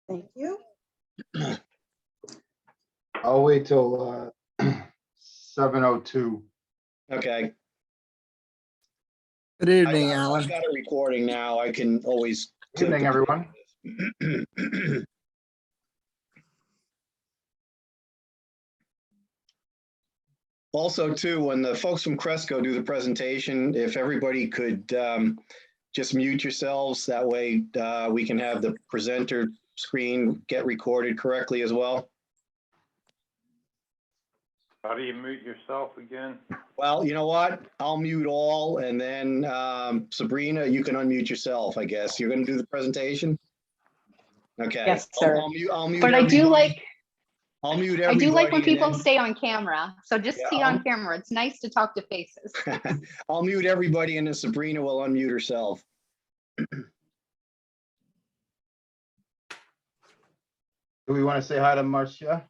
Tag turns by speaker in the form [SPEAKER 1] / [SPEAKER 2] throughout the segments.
[SPEAKER 1] Thank you.
[SPEAKER 2] I'll wait till 7:02.
[SPEAKER 3] Okay.
[SPEAKER 4] Good evening, Alan.
[SPEAKER 3] I've got a recording now. I can always.
[SPEAKER 2] Good evening, everyone.
[SPEAKER 3] Also, too, when the folks from Cresco do the presentation, if everybody could just mute yourselves, that way we can have the presenter screen get recorded correctly as well.
[SPEAKER 5] How do you mute yourself again?
[SPEAKER 3] Well, you know what? I'll mute all, and then Sabrina, you can unmute yourself, I guess. You're going to do the presentation? Okay.
[SPEAKER 6] Yes, sir.
[SPEAKER 3] I'll mute
[SPEAKER 6] But I do
[SPEAKER 3] everybody.
[SPEAKER 6] like,
[SPEAKER 3] I'll mute
[SPEAKER 6] I
[SPEAKER 3] everybody.
[SPEAKER 6] do like when
[SPEAKER 3] and
[SPEAKER 6] people
[SPEAKER 3] then-
[SPEAKER 6] stay on camera. So just
[SPEAKER 3] Yeah,
[SPEAKER 6] see
[SPEAKER 3] I'll-
[SPEAKER 6] on camera. It's nice to talk to faces.
[SPEAKER 3] I'll mute everybody, and then Sabrina will unmute herself.
[SPEAKER 2] Do we want to say hi to Marcia?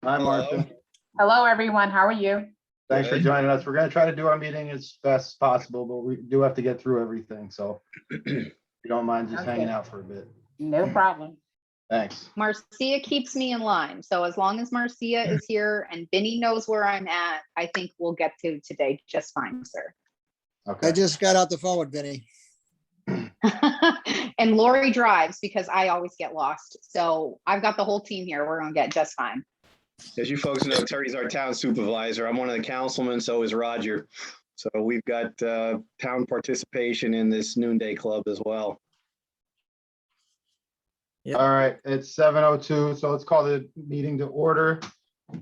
[SPEAKER 2] Hi, Marcia.
[SPEAKER 7] Hello, everyone. How are you?
[SPEAKER 2] Thanks for
[SPEAKER 3] Good.
[SPEAKER 2] joining us. We're going to try to do our meeting as fast as possible, but we do have to get through everything. So if you don't mind just hanging
[SPEAKER 7] Okay.
[SPEAKER 2] out for a bit.
[SPEAKER 7] No problem.
[SPEAKER 2] Thanks.
[SPEAKER 6] Marcia keeps me in line. So as long as Marcia is here and Vinny knows where I'm at, I think we'll get to today just fine, sir.
[SPEAKER 4] I
[SPEAKER 2] Okay.
[SPEAKER 4] just got out the phone with Vinny.
[SPEAKER 6] And Lori drives because I always get lost. So I've got the whole team here. We're gonna get just fine.
[SPEAKER 3] As you folks know, Terry's our town supervisor. I'm one of the councilmen, so is Roger. So we've got town participation in this Noonday Club as well.
[SPEAKER 2] All right, it's 7:02, so let's call the meeting to order.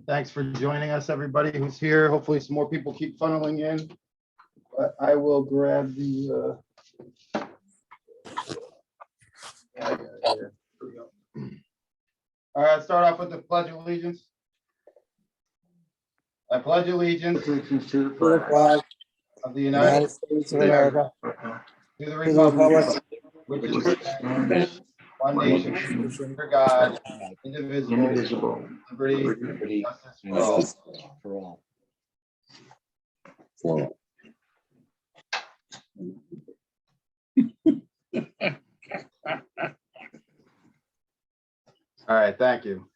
[SPEAKER 2] Thanks for joining us, everybody who's here. Hopefully some more people keep funneling in. But I will grab the here we go. All right, start off with the Pledge of Allegiance. I pledge allegiance to
[SPEAKER 4] To the flag
[SPEAKER 2] of the
[SPEAKER 4] of the United
[SPEAKER 2] United
[SPEAKER 4] States of America,
[SPEAKER 2] to the
[SPEAKER 4] to the
[SPEAKER 2] Republic,
[SPEAKER 4] republic,
[SPEAKER 2] which is one nation, under God, indivisible, liberty, justice for all.
[SPEAKER 3] For all.
[SPEAKER 2] All right, thank you.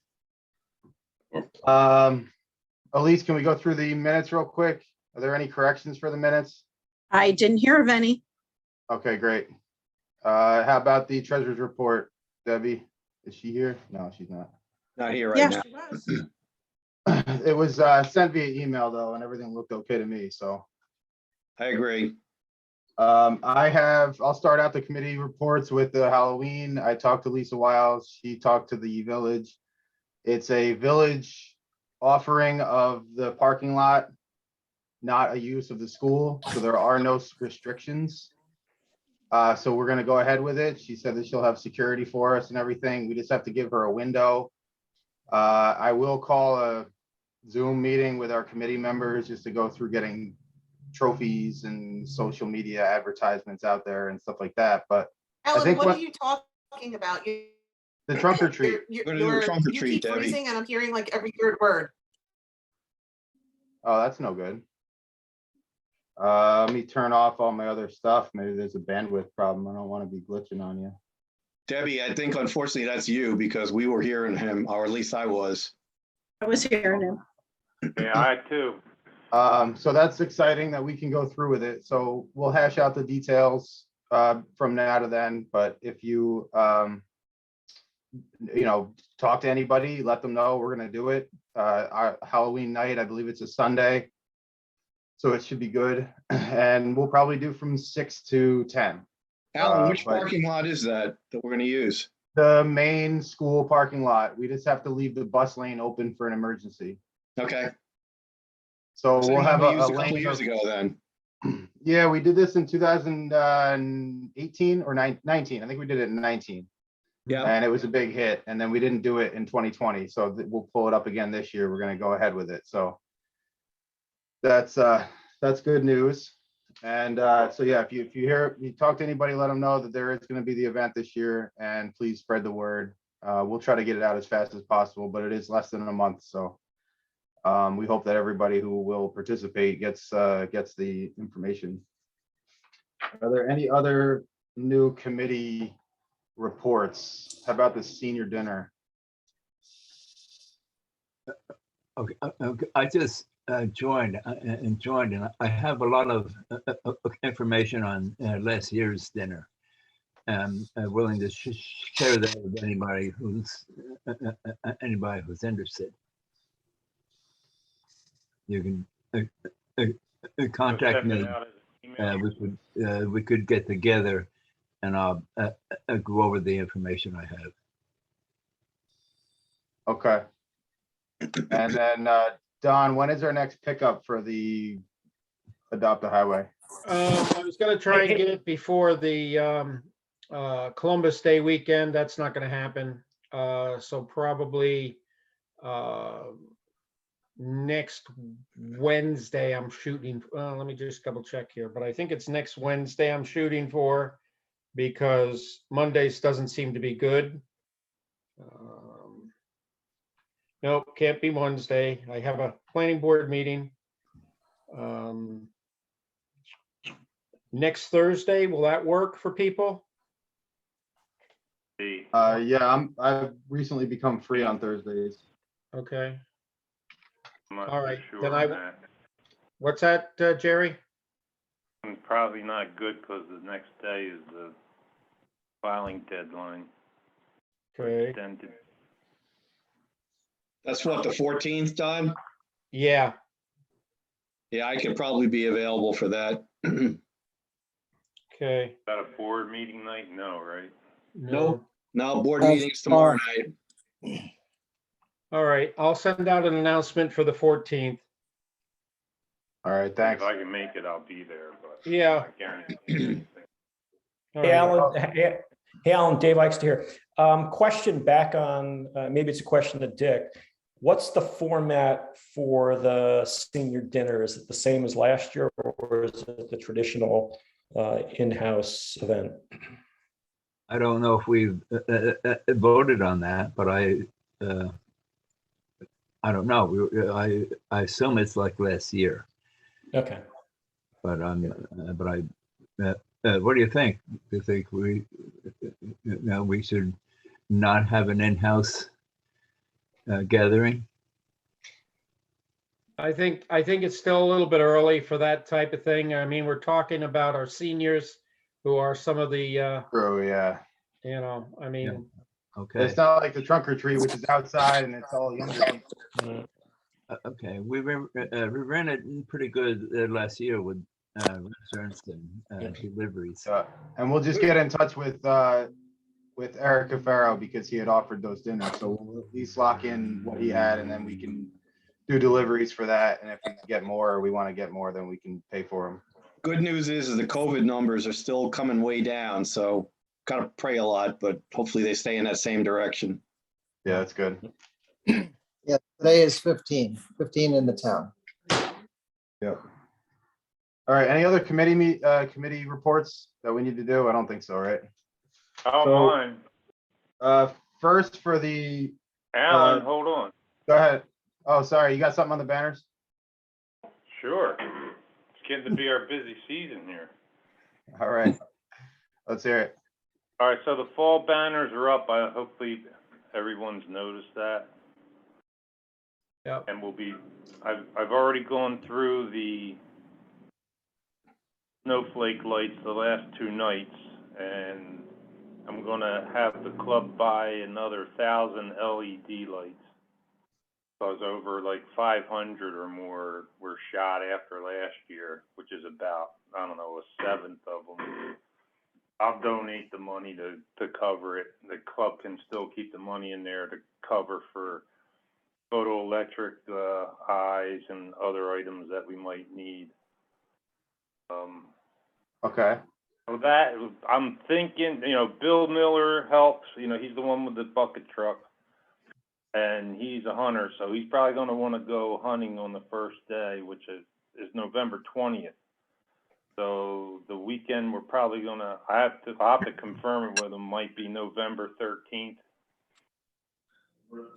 [SPEAKER 2] Elise, can we go through the minutes real quick? Are there any corrections for the minutes?
[SPEAKER 1] I didn't hear of any.
[SPEAKER 2] Okay, great. How about the treasurer's report? Debbie, is she here? No, she's not.
[SPEAKER 3] Not here right
[SPEAKER 1] Yeah,
[SPEAKER 3] now.
[SPEAKER 1] she was.
[SPEAKER 2] It was sent via email though, and everything looked okay to me, so.
[SPEAKER 3] I agree.
[SPEAKER 2] I'll start out the committee reports with the Halloween. I talked to Lisa Wiles. She talked to the village. It's a village offering of the parking lot, not a use of the school, so there are no restrictions. So we're gonna go ahead with it. She said that she'll have security for us and everything. We just have to give her a window. I will call a Zoom meeting with our committee members just to go through getting trophies and social media advertisements out there and stuff like that, but
[SPEAKER 1] Ellen,
[SPEAKER 2] think
[SPEAKER 1] what
[SPEAKER 2] what-
[SPEAKER 1] are you talking about?
[SPEAKER 2] the trunk or treat.
[SPEAKER 1] You're,
[SPEAKER 3] We're gonna do a trunk or
[SPEAKER 1] you
[SPEAKER 3] treat,
[SPEAKER 1] keep
[SPEAKER 3] Debbie.
[SPEAKER 1] freezing and I'm hearing like every third word.
[SPEAKER 2] Oh, that's no good. Let me turn off all my other stuff. Maybe there's a bandwidth problem. I don't want to be glitching on you.
[SPEAKER 3] Debbie, I think unfortunately that's you because we were hearing him, or at least I was.
[SPEAKER 1] I was hearing him.
[SPEAKER 5] Yeah, I too.
[SPEAKER 2] So that's exciting that we can go through with it. So we'll hash out the details from now to then, but if you talk to anybody, let them know we're gonna do it. Our Halloween night, I believe it's a Sunday. So it should be good. And we'll probably do from 6 to 10.
[SPEAKER 3] Alan, which
[SPEAKER 2] but-
[SPEAKER 3] parking lot is that we're gonna use?
[SPEAKER 2] The main school parking lot. We just have to leave the bus lane open for an emergency.
[SPEAKER 3] Okay.
[SPEAKER 2] So we'll have
[SPEAKER 3] We
[SPEAKER 2] a
[SPEAKER 3] used a couple
[SPEAKER 2] lane.
[SPEAKER 3] years ago then.
[SPEAKER 2] Yeah, we did this in 2018 or 19. I think we did it in 19.
[SPEAKER 3] Yeah.
[SPEAKER 2] And it was a big hit. And then we didn't do it in 2020. So we'll pull it up again this year. We're going to go ahead with it. So that's good news. And so yeah, if you talk to anybody, let them know that there is going to be the event this year, and please spread the word. We'll try to get it out as fast as possible, but it is less than a month. So we hope that everybody who will participate gets the information. Are there any other new committee reports. How about the senior dinner?
[SPEAKER 8] Okay, I just joined and I have a lot of information on last year's dinner. Willing to share that with anybody who's interested. You can contact
[SPEAKER 5] Send it
[SPEAKER 8] me.
[SPEAKER 5] out as an email.
[SPEAKER 8] We could get together, and I'll go over the information I have.
[SPEAKER 2] Okay. And then, Don, when is our next pickup for the Adopt a Highway?
[SPEAKER 9] I was gonna try and get it before the Columbus Day weekend. That's not gonna happen. So probably next Wednesday I'm shooting. Let me just double check here, but I think it's next Wednesday I'm shooting for because Mondays doesn't seem to be good. Nope, can't be Wednesday. I have a planning board meeting. Next Thursday, will that work for people?
[SPEAKER 2] Yeah, I've recently become free on Thursdays.
[SPEAKER 9] Okay,
[SPEAKER 5] I'm not
[SPEAKER 9] all
[SPEAKER 5] too
[SPEAKER 9] right,
[SPEAKER 5] sure
[SPEAKER 9] then
[SPEAKER 5] on that.
[SPEAKER 9] what's that, Jerry?
[SPEAKER 5] Probably not good because the next day is the filing deadline.
[SPEAKER 9] Okay,
[SPEAKER 5] Extended.
[SPEAKER 3] That's what, the 14th, Don?
[SPEAKER 9] yeah,
[SPEAKER 3] Yeah, I could probably be available for that.
[SPEAKER 9] okay.
[SPEAKER 5] Is that a board meeting night? No, right?
[SPEAKER 3] Nope. No, board
[SPEAKER 4] That's
[SPEAKER 3] meetings tomorrow
[SPEAKER 4] tomorrow.
[SPEAKER 3] night.
[SPEAKER 9] All right, I'll send out an announcement for the 14th.
[SPEAKER 2] All right, thanks.
[SPEAKER 5] If I can make it, I'll be there, but
[SPEAKER 9] Yeah.
[SPEAKER 5] I guarantee anything.
[SPEAKER 9] All
[SPEAKER 10] Hey,
[SPEAKER 9] right.
[SPEAKER 10] Alan, hey, Alan, Dave Eichster here. Question back on, maybe it's a question to Dick. What's the format for the senior dinner? Is it the same as last year, or is it the traditional in-house event?
[SPEAKER 8] I don't know if we've voted on that, but I don't know. I assume it's like last year,
[SPEAKER 10] Okay.
[SPEAKER 8] but what do you think? Do you think we should not have an in-house gathering?
[SPEAKER 9] I think it's still a little bit early for that type of thing. I mean, we're talking about our seniors who are some of the,
[SPEAKER 2] True, yeah.
[SPEAKER 9] I mean,
[SPEAKER 8] Okay.
[SPEAKER 2] It's not like the trunk or treat, which is outside and it's all younger people.
[SPEAKER 8] Okay. We ran it pretty good last year with restaurants and deliveries.
[SPEAKER 2] And we'll just get in touch with Eric Cafaro because he had offered those dinners. So we'll at least lock in what he had and then we can do deliveries for that. And if we can get more, or we want to get more, then we can pay for them.
[SPEAKER 3] Good news is the COVID numbers are still coming way down, so gotta pray a lot, but hopefully they stay in that same direction.
[SPEAKER 2] Yeah, that's good.
[SPEAKER 4] Yeah, today is 15 in the town.
[SPEAKER 2] Yep. All right, any other committee reports that we need to do? I don't think so, right?
[SPEAKER 5] Oh,
[SPEAKER 2] So-
[SPEAKER 5] mine.
[SPEAKER 2] First for the,
[SPEAKER 5] Alan, hold on.
[SPEAKER 2] go ahead. Oh, sorry, you got something on the banners?
[SPEAKER 5] Sure. It's getting to be our busy season here.
[SPEAKER 2] All right, let's hear it.
[SPEAKER 5] All right, so the fall banners are up. Hopefully everyone's noticed that.
[SPEAKER 9] Yep.
[SPEAKER 5] And I've already gone through the snowflake lights the last 2 nights, and I'm gonna have the club buy another 1,000 LED lights. Because over like 500 or more were shot after last year, which is about, I don't know, 1/7 of them. I'll donate the money to cover it. The club can still keep the money in there to cover for photoelectric eyes and other items that we might need.
[SPEAKER 2] Okay,
[SPEAKER 5] So that, I'm thinking, Bill Miller helps, he's the one with the bucket truck. And he's a hunter, so he's probably gonna wanna go hunting on the first day, which is November 20th. So the weekend, we're probably gonna, I'll have to confirm it with him, might be November 13th.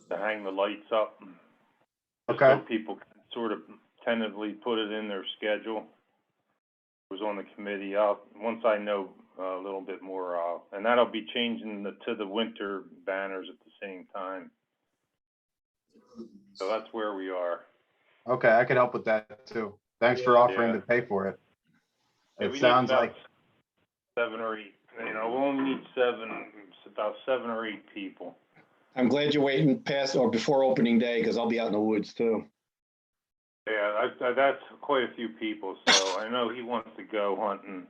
[SPEAKER 5] To hang the lights up. Just
[SPEAKER 2] Okay.
[SPEAKER 5] so people can sort of tentatively put it in their schedule. Who's on the committee, once I know a little bit more, and that'll be changing to the winter banners at the same time. So that's where we are.
[SPEAKER 2] Okay, I could help with that too. Thanks for offering
[SPEAKER 5] Yeah.
[SPEAKER 2] to pay for it.
[SPEAKER 5] Yeah,
[SPEAKER 2] It
[SPEAKER 5] we need
[SPEAKER 2] sounds
[SPEAKER 5] about
[SPEAKER 2] like,
[SPEAKER 5] 7 or 8, you know, we only need 7, it's about 7 or 8 people.
[SPEAKER 3] I'm glad you're waiting past or before opening day, because I'll be out in the woods too.
[SPEAKER 5] Yeah, that's quite a few people, so I know he wants to go hunting.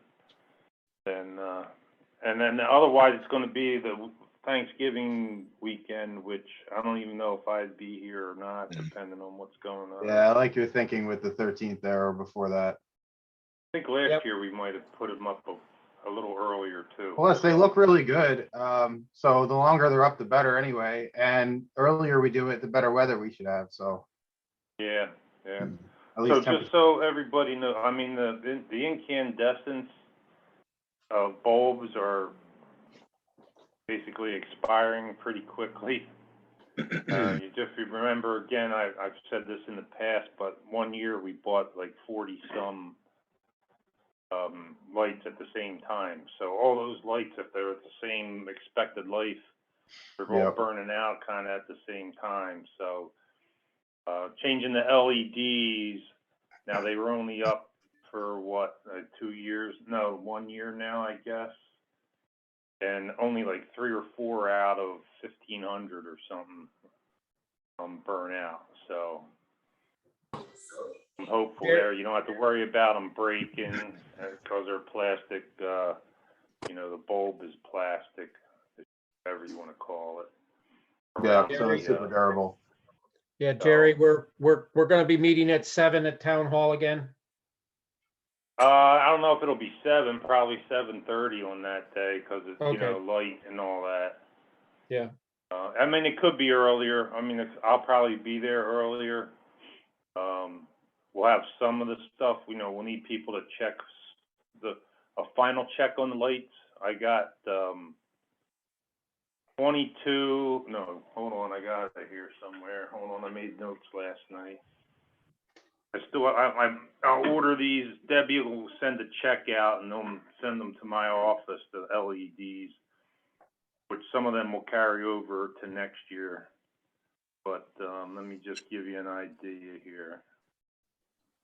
[SPEAKER 5] And then otherwise it's gonna be the Thanksgiving weekend, which I don't even know if I'd be here or not, depending on what's going on.
[SPEAKER 2] yeah, I like your thinking with the 13th there or before that.
[SPEAKER 5] I think last
[SPEAKER 9] Yep.
[SPEAKER 5] year we might have put them up a little earlier too.
[SPEAKER 2] Plus, they look really good. So the longer they're up, the better anyway. And earlier we do it, the better weather we should have. So
[SPEAKER 5] Yeah.
[SPEAKER 2] at
[SPEAKER 5] So
[SPEAKER 2] least
[SPEAKER 5] just so everybody know, I mean, the incandescent bulbs are basically expiring pretty quickly. You just remember, again, I've said this in the past, but one year we bought like 40 some lights at the same time. So all those lights, if they're at the same expected life, they're all
[SPEAKER 2] Yep.
[SPEAKER 5] burning out kind of at the same time. So changing the LEDs, now they were only up for what, 2 years? No, 1 year now, I guess. And only like 3 or 4 out of 1,500 or something burn out. So I'm hopeful
[SPEAKER 9] Yeah.
[SPEAKER 5] there. You don't have to worry about them breaking because they're plastic. You know, the bulb is plastic, whatever you want to call it.
[SPEAKER 2] Yeah,
[SPEAKER 5] Around
[SPEAKER 2] so it's
[SPEAKER 5] the,
[SPEAKER 2] super durable.
[SPEAKER 9] Yeah, Jerry, we're gonna be meeting at 7 at Town Hall again.
[SPEAKER 5] I don't know if it'll be 7, probably 7:30 on that day because it's, you know,
[SPEAKER 9] Okay.
[SPEAKER 5] light and all that.
[SPEAKER 9] Yeah.
[SPEAKER 5] I mean, it could be earlier. I mean, I'll probably be there earlier. We'll have some of the stuff, you know, we'll need people to check a final check on the lights. I got, 22, no, hold on, I got it here somewhere. Hold on, I made notes last night. I'll order these. Debbie will send a check out and they'll send them to my office, the LEDs, which some of them will carry over to next year. But let me just give you an idea here.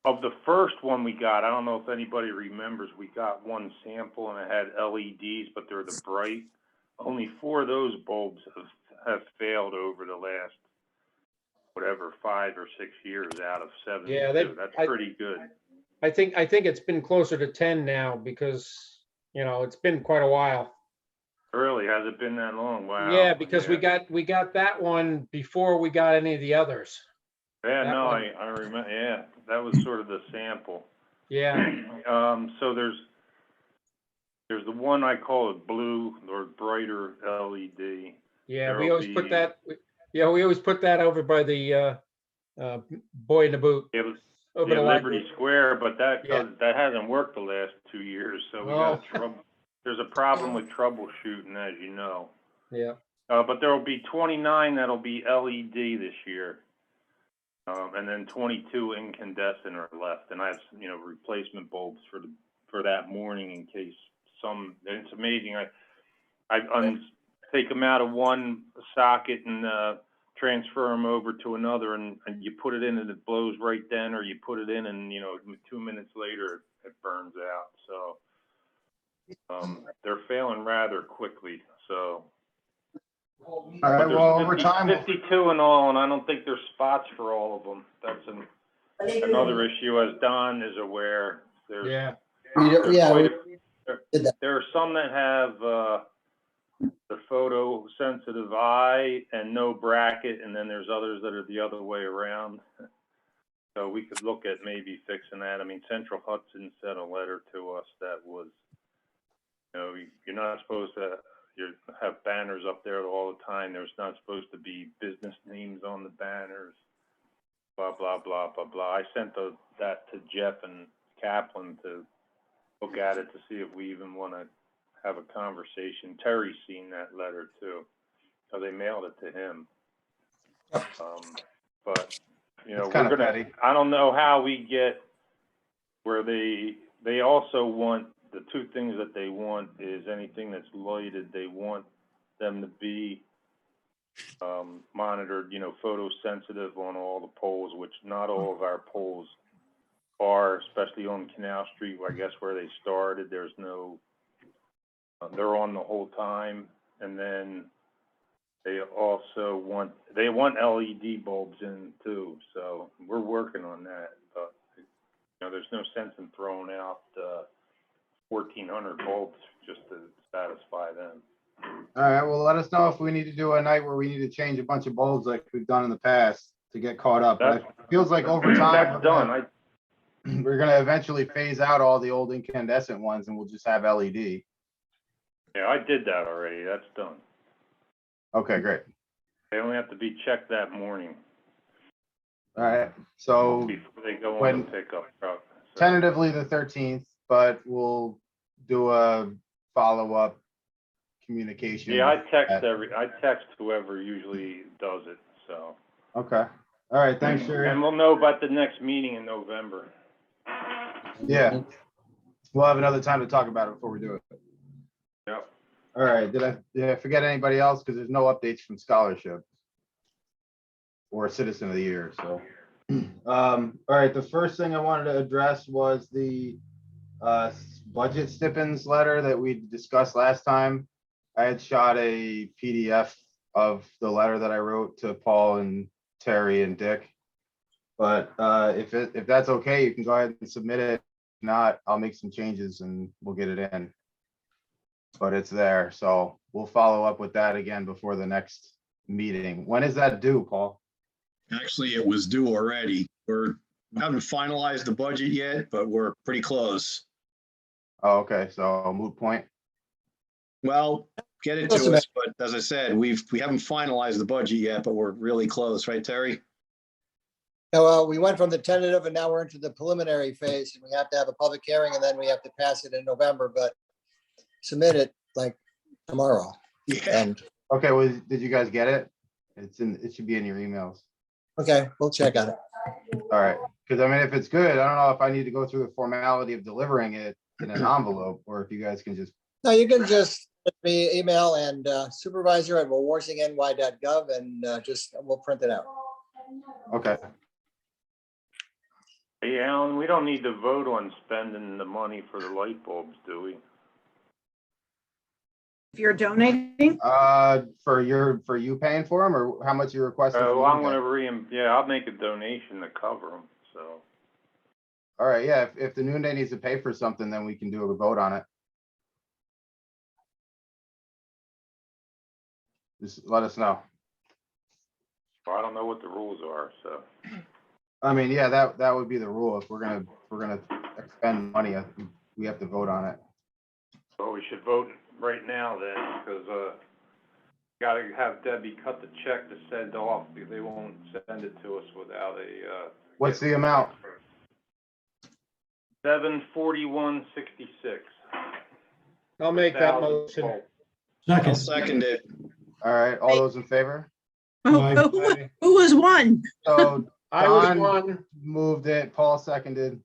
[SPEAKER 5] Of the first one we got, I don't know if anybody remembers, we got one sample and it had LEDs, but they're the bright. Only 4 of those bulbs have failed over the last, whatever, 5 or 6 years out of 72.
[SPEAKER 9] Yeah,
[SPEAKER 5] That's pretty good.
[SPEAKER 9] I think it's been closer to 10 now because, you know, it's been quite a while.
[SPEAKER 5] Really, has it been that long? Wow.
[SPEAKER 9] Yeah, because we got that one before we got any of the others.
[SPEAKER 5] Yeah,
[SPEAKER 9] that
[SPEAKER 5] no,
[SPEAKER 9] one-
[SPEAKER 5] I remember. Yeah, that was sort of the sample.
[SPEAKER 9] Yeah,
[SPEAKER 5] So there's the one I call it blue or brighter LED.
[SPEAKER 9] yeah, we
[SPEAKER 5] There'll
[SPEAKER 9] always put
[SPEAKER 5] be-
[SPEAKER 9] that, we always put that over by the Boy in the Boot.
[SPEAKER 5] It was
[SPEAKER 9] Over the
[SPEAKER 5] Liberty
[SPEAKER 9] library.
[SPEAKER 5] Square, but that
[SPEAKER 9] Yeah.
[SPEAKER 5] hasn't worked the last 2 years. So we got trouble. There's a problem with troubleshooting, as you know.
[SPEAKER 9] Yeah,
[SPEAKER 5] But there will be 29 that'll be LED this year. And then 22 incandescent are left, and I have, you know, replacement bulbs for that morning in case some. It's amazing. I take them out of one socket and transfer them over to another, and you put it in and it blows right then, or you put it in and, you know, 2 minutes later it burns out. So they're failing rather quickly. So.
[SPEAKER 2] All
[SPEAKER 5] But
[SPEAKER 2] right,
[SPEAKER 5] there's
[SPEAKER 2] well, over
[SPEAKER 5] 50
[SPEAKER 2] time,
[SPEAKER 5] 52 in all, and I don't think there's spots for all of them. That's another issue, as Don is aware. There's
[SPEAKER 9] yeah,
[SPEAKER 4] Yeah,
[SPEAKER 5] quite
[SPEAKER 4] we
[SPEAKER 5] a-
[SPEAKER 4] did that.
[SPEAKER 5] there are some that have the photosensitive eye and no bracket, and then there's others that are the other way around. So we could look at maybe fixing that. I mean, Central Hudson sent a letter to us that was, you know, you're not supposed to have banners up there all the time. There's not supposed to be business names on the banners, blah, blah, blah, blah, blah. I sent that to Jeff and Kaplan to look at it to see if we even want to have a conversation. Terry's seen that letter too, so they mailed it to him. But, you know,
[SPEAKER 2] It's kinda
[SPEAKER 5] we're gonna,
[SPEAKER 2] petty.
[SPEAKER 5] I don't know how we get where they also want the two things that they want is anything that's lighted, they want them to be monitored, photosensitive on all the poles, which not all of our poles are, especially on Canal Street, I guess where they started, there's no, they're on the whole time. And then they also want LED bulbs in too, so we're working on that. But, there's no sense in throwing out 1,400 bulbs just to satisfy them.
[SPEAKER 2] All right, well, let us know if we need to do a night where we need to change a bunch of bulbs like we've done in the past to get caught up. But it feels like over time,
[SPEAKER 5] That's done.
[SPEAKER 2] we're gonna eventually phase out all the old incandescent ones and we'll just have LED.
[SPEAKER 5] Yeah, I did that already. That's done.
[SPEAKER 2] Okay, great.
[SPEAKER 5] They only have to be checked that morning
[SPEAKER 2] All right, so
[SPEAKER 5] before they go on
[SPEAKER 2] when-
[SPEAKER 5] the pickup truck. So,
[SPEAKER 2] tentatively the 13th, but we'll do a follow-up communication.
[SPEAKER 5] yeah, I text whoever usually does it. So.
[SPEAKER 2] Okay. All right, thanks, Sherry.
[SPEAKER 5] And we'll know about the next meeting in November.
[SPEAKER 2] Yeah. We'll have another time to talk about it before we do it.
[SPEAKER 5] Yep.
[SPEAKER 2] All right, did I forget anybody else? Because there's no updates from scholarship or citizen of the year, so. All right, the first thing I wanted to address was the budget stipends letter that we discussed last time. I had shot a PDF of the letter that I wrote to Paul and Terry and Dick. But if that's okay, you can go ahead and submit it. If not, I'll make some changes and we'll get it in. But it's there, so we'll follow up with that again before the next meeting. When is that due, Paul?
[SPEAKER 3] Actually, it was due already. We haven't finalized the budget yet, but we're pretty close.
[SPEAKER 2] Oh, okay, so moot point.
[SPEAKER 3] Well, get it to us, but as I said, we haven't finalized the budget yet, but we're really close, right, Terry?
[SPEAKER 4] Yeah, well, we went from the tentative and now we're into the preliminary phase and we have to have a public hearing and then we have to pass it in November, but submit it like tomorrow.
[SPEAKER 3] Yeah.
[SPEAKER 4] And,
[SPEAKER 2] Okay, well, did you guys get it? It should be in your emails.
[SPEAKER 4] okay, we'll check on it.
[SPEAKER 2] All right, because I mean, if it's good, I don't know if I need to go through the formality of delivering it in an envelope, or if you guys can just,
[SPEAKER 4] No, you can just send me email and supervisor@wawarsingny.gov and we'll print it out.
[SPEAKER 2] okay.
[SPEAKER 5] Hey, Alan, we don't need to vote on spending the money for the light bulbs, do we?
[SPEAKER 1] If you're donating,
[SPEAKER 2] For you paying for them, or how much you requested?
[SPEAKER 5] Oh, I'm gonna I'll make a donation to cover them, so.
[SPEAKER 2] All right, yeah, if the Noonday needs to pay for something, then we can do a vote on it. Just let us know.
[SPEAKER 5] Well, I don't know what the rules are, so.
[SPEAKER 2] I mean, yeah, that would be the rule. If we're gonna expend money, I think we have to vote on it.
[SPEAKER 5] So we should vote right now then, because, gotta have Debbie cut the check to send off, because they won't send it to us without a,
[SPEAKER 2] What's the amount?
[SPEAKER 5] $741.66.
[SPEAKER 9] I'll make that motion.
[SPEAKER 3] I'll second it.
[SPEAKER 2] All right, all those in favor?
[SPEAKER 1] who was one?
[SPEAKER 2] So
[SPEAKER 9] I was
[SPEAKER 2] Don
[SPEAKER 9] one.
[SPEAKER 2] moved it, Paul seconded.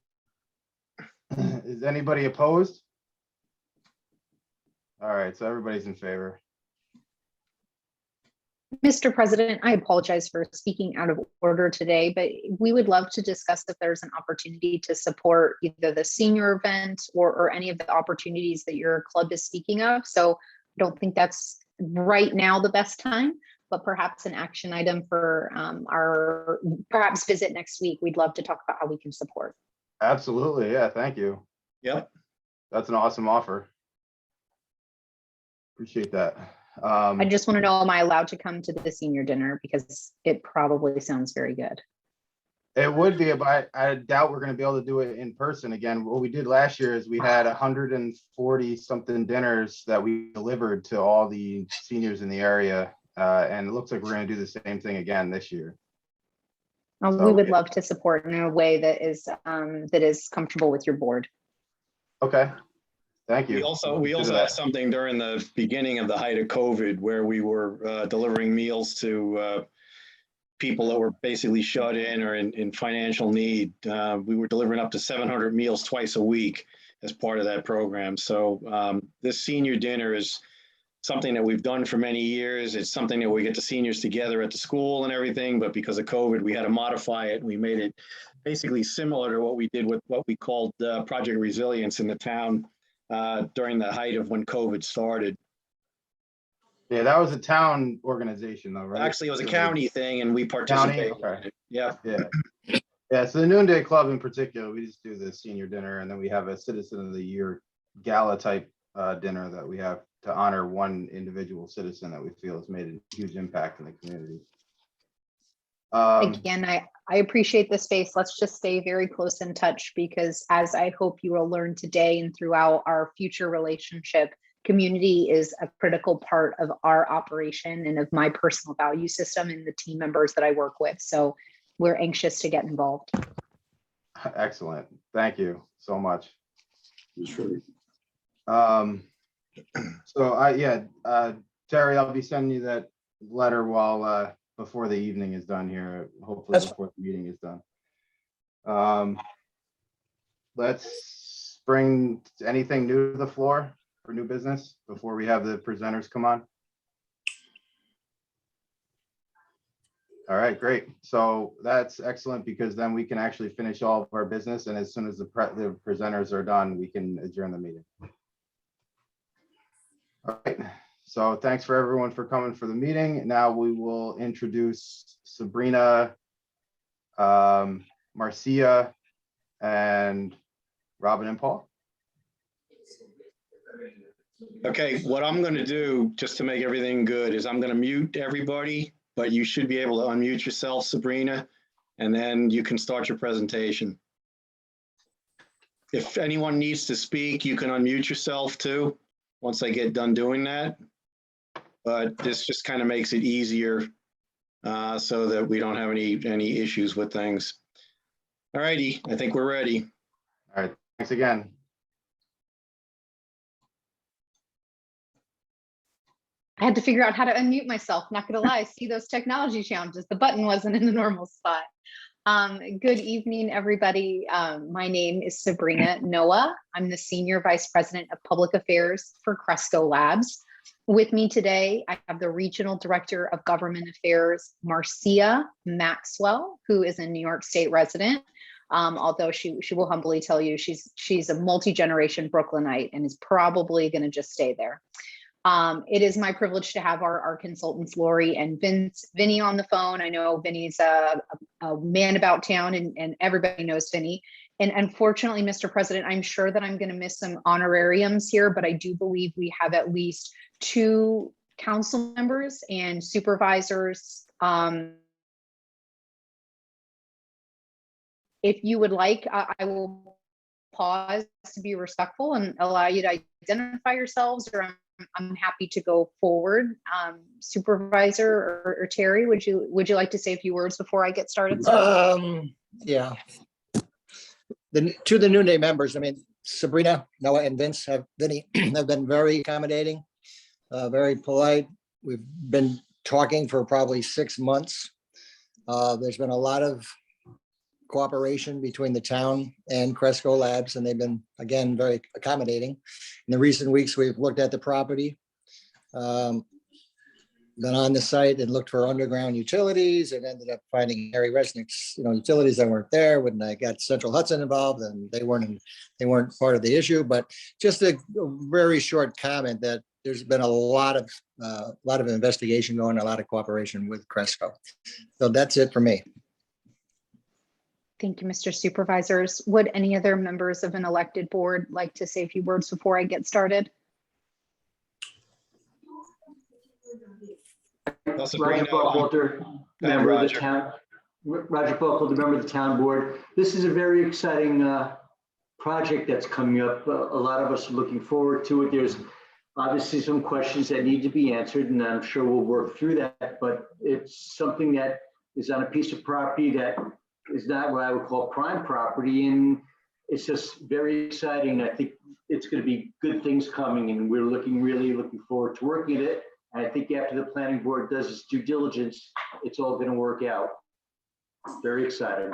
[SPEAKER 2] Is anybody opposed? All right, so everybody's in favor.
[SPEAKER 6] Mr. President, I apologize for speaking out of order today, but we would love to discuss if there's an opportunity to support either the senior event or any of the opportunities that your club is speaking of. So I don't think that's right now the best time, but perhaps an action item for our perhaps visit next week. We'd love to talk about how we can support.
[SPEAKER 2] Absolutely, yeah, thank you.
[SPEAKER 3] Yep.
[SPEAKER 2] That's an awesome offer. Appreciate that.
[SPEAKER 6] I just want to know, am I allowed to come to the senior dinner? Because it probably sounds very good.
[SPEAKER 2] It would be, but I doubt we're gonna be able to do it in person again. What we did last year is we had 140 something dinners that we delivered to all the seniors in the area. And it looks like we're gonna do the same thing again this year.
[SPEAKER 6] We
[SPEAKER 2] So,
[SPEAKER 6] would love to support in a way that is comfortable with your board.
[SPEAKER 2] Okay, thank you.
[SPEAKER 3] We also had something during the beginning of the height of COVID where we were delivering meals to people that were basically shut in or in financial need. We were delivering up to 700 meals twice a week as part of that program. So this senior dinner is something that we've done for many years. It's something that we get the seniors together at the school and everything, but because of COVID, we had to modify it. We made it basically similar to what we did with what we called Project Resilience in the town during the height of when COVID started.
[SPEAKER 2] Yeah, that was a town organization though, right?
[SPEAKER 3] Actually, it was a county thing and we participated.
[SPEAKER 2] Okay.
[SPEAKER 3] Yeah.
[SPEAKER 2] Yeah. Yeah, so the Noonday Club in particular, we just do the senior dinner, and then we have a Citizen of the Year gala type dinner that we have to honor one individual citizen that we feel has made a huge impact in the community.
[SPEAKER 6] Again, I appreciate the space. Let's just stay very close in touch, because as I hope you will learn today and throughout our future relationship, community is a critical part of our operation and of my personal value system and the team members that I work with. So we're anxious to get involved.
[SPEAKER 2] Excellent. Thank you so much.
[SPEAKER 10] Sure.
[SPEAKER 2] So Terry, I'll be sending you that letter while before the evening is done here, hopefully before the meeting is done. Let's bring anything new to the floor for new business before we have the presenters come on. All right, great. So that's excellent, because then we can actually finish all of our business, and as soon as the presenters are done, we can adjourn the meeting. All right, so thanks for everyone for coming for the meeting. Now we will introduce Sabrina, Marcia, and Robin and Paul.
[SPEAKER 3] Okay, what I'm going to do, just to make everything good, is I'm going to mute everybody, but you should be able to unmute yourself, Sabrina, and then you can start your presentation. If anyone needs to speak, you can unmute yourself too, once I get done doing that. But this just kind of makes it easier so that we don't have any issues with things. All righty, I think we're ready.
[SPEAKER 2] All right, thanks again.
[SPEAKER 6] I had to figure out how to unmute myself. Not gonna lie, see those technology challenges. The button wasn't in the normal spot. Good evening, everybody. My name is Sabrina Noah. I'm the Senior Vice President of Public Affairs for Cresco Labs. With me today, I have the Regional Director of Government Affairs, Marcia Maxwell, who is a New York State resident. Although she will humbly tell you she's a multi-generation Brooklynite and is probably gonna just stay there. It is my privilege to have our consultants, Lori and Vinny on the phone. I know Vinny's a man about town and everybody knows Vinny. And unfortunately, Mr. President, I'm sure that I'm going to miss some honorariums here, but I do believe we have at least 2 council members and supervisors. If you would like, I will pause to be respectful and allow you to identify yourselves, or I'm happy to go forward. Supervisor or Terry, would you like to say a few words before I get started?
[SPEAKER 4] Yeah. To the Noonday members, I mean, Sabrina, Noah, and Vinny have been very accommodating, very polite. We've been talking for probably 6 months. There's been a lot of cooperation between the town and Cresco Labs, and they've been, again, very accommodating. In the recent weeks, we've looked at the property, been on the site and looked for underground utilities, and ended up finding Harry Resnick's, utilities that weren't there when I got Central Hudson involved, and they weren't part of the issue. But just a very short comment that there's been a lot of investigation going, a lot of cooperation with Cresco. So that's it for me.
[SPEAKER 6] Thank you, Mr. Supervisors. Would any other members of an elected board like to say a few words before I get started?
[SPEAKER 3] Also,
[SPEAKER 11] Roger Buckwalter, member of the town. Roger Buckwalter, member of the town board. This is a very exciting project that's coming up. A lot of us are looking forward to it. There's obviously some questions that need to be answered, and I'm sure we'll work through that. But it's something that is on a piece of property that is not what I would call prime property, and it's just very exciting. I think it's going to be good things coming, and we're really looking forward to working at it. I think after the planning board does its due diligence, it's all going to work out. Very exciting.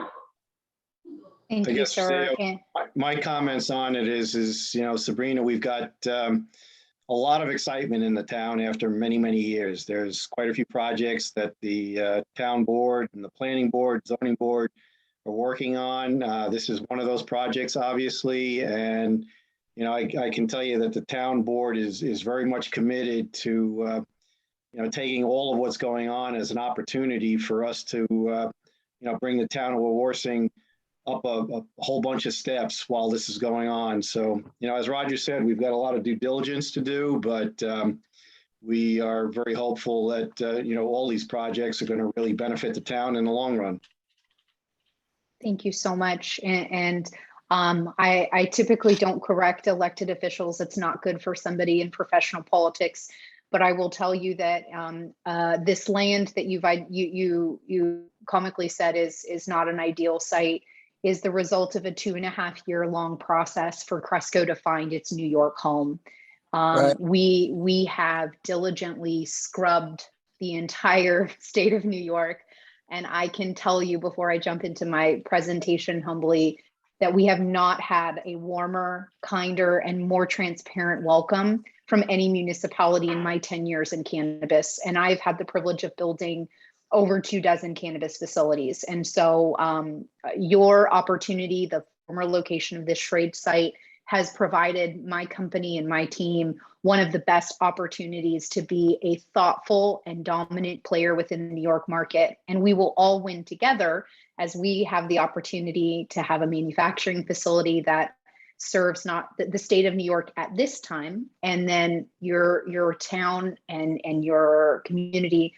[SPEAKER 6] Thank
[SPEAKER 3] I
[SPEAKER 6] you,
[SPEAKER 3] guess,
[SPEAKER 6] sir.
[SPEAKER 3] my comments on it is, Sabrina, we've got a lot of excitement in the town after many, many years. There's quite a few projects that the town board and the planning board, zoning board are working on. This is one of those projects, obviously, and I can tell you that the town board is very much committed to taking all of what's going on as an opportunity for us to bring the town of Wawarsing up a whole bunch of steps while this is going on. So, as Roger said, we've got a lot of due diligence to do, but we are very hopeful that, all these projects are going to really benefit the town in the long run.
[SPEAKER 6] Thank you so much. I typically don't correct elected officials. It's not good for somebody in professional politics. But I will tell you that this land that you comically said is not an ideal site is the result of a 2.5-year long process for Cresco to find its New York home.
[SPEAKER 4] Right.
[SPEAKER 6] We have diligently scrubbed the entire state of New York. And I can tell you before I jump into my presentation humbly that we have not had a warmer, kinder, and more transparent welcome from any municipality in my 10 years in cannabis. And I've had the privilege of building over 24 cannabis facilities. And so your opportunity, the former location of this trade site, has provided my company and my team one of the best opportunities to be a thoughtful and dominant player within the New York market. And we will all win together as we have the opportunity to have a manufacturing facility that serves not the state of New York at this time, and then your town and your community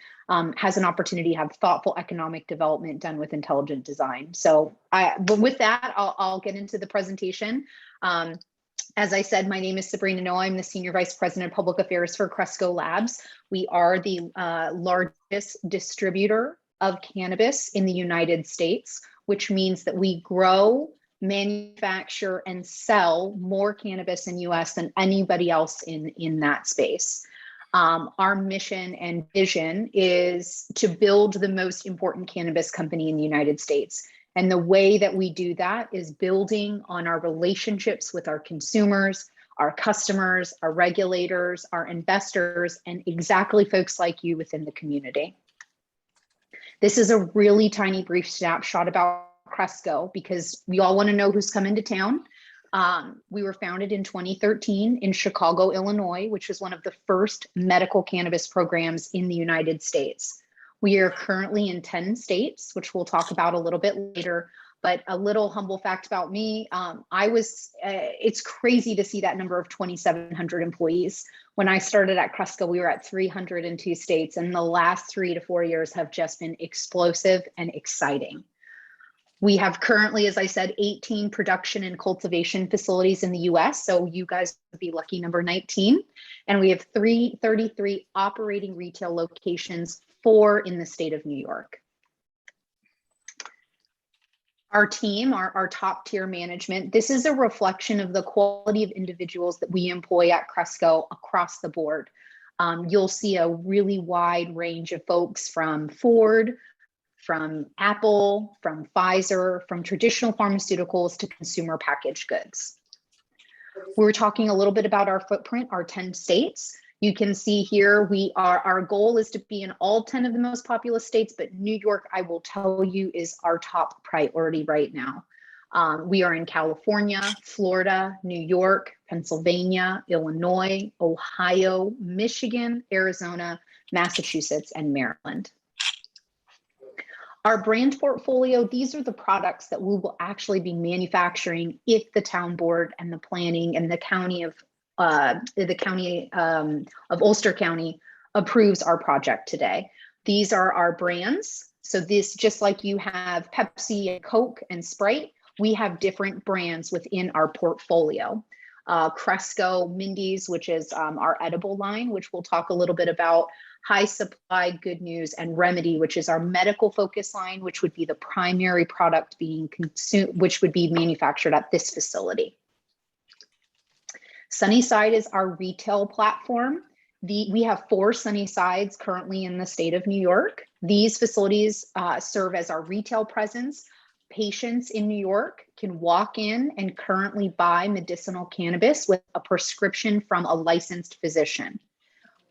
[SPEAKER 6] has an opportunity to have thoughtful economic development done with intelligent design. So but with that, I'll get into the presentation. As I said, my name is Sabrina Noah. I'm the Senior Vice President of Public Affairs for Cresco Labs. We are the largest distributor of cannabis in the United States, which means that we grow, manufacture, and sell more cannabis in US than anybody else in that space. Our mission and vision is to build the most important cannabis company in the United States. And the way that we do that is building on our relationships with our consumers, our customers, our regulators, our investors, and exactly folks like you within the community. This is a really tiny brief snapshot about Cresco because we all want to know who's coming to town. We were founded in 2013 in Chicago, Illinois, which is one of the first medical cannabis programs in the United States. We are currently in 10 states, which we'll talk about a little bit later. But a little humble fact about me, it's crazy to see that number of 2,700 employees. When I started at Cresco, we were at 302 states, and the last 3 to 4 years have just been explosive and exciting. We have currently, as I said, 18 production and cultivation facilities in the US. So you guys would be lucky number 19. And we have 33 operating retail locations, 4 in the state of New York. Our team, our top tier management, this is a reflection of the quality of individuals that we employ at Cresco across the board. You'll see a really wide range of folks from Ford, from Apple, from Pfizer, from traditional pharmaceuticals to consumer packaged goods. We're talking a little bit about our footprint, our 10 states. You can see here, our goal is to be in all 10 of the most populous states, but New York, I will tell you, is our top priority right now. We are in California, Florida, New York, Pennsylvania, Illinois, Ohio, Michigan, Arizona, Massachusetts, and Maryland. Our brand portfolio, these are the products that we will actually be manufacturing if the town board and the planning and the county of Ulster County approves our project today. These are our brands. So this, just like you have Pepsi and Coke and Sprite, we have different brands within our portfolio. Cresco, Mindy's, which is our edible line, which we'll talk a little bit about, High Supply, Good News, and Remedy, which is our medical focus line, which would be the primary product being consumed, which would be manufactured at this facility. Sunnyside is our retail platform. We have 4 Sunnysides currently in the state of New York. These facilities serve as our retail presence, patients in New York can walk in and currently buy medicinal cannabis with a prescription from a licensed physician.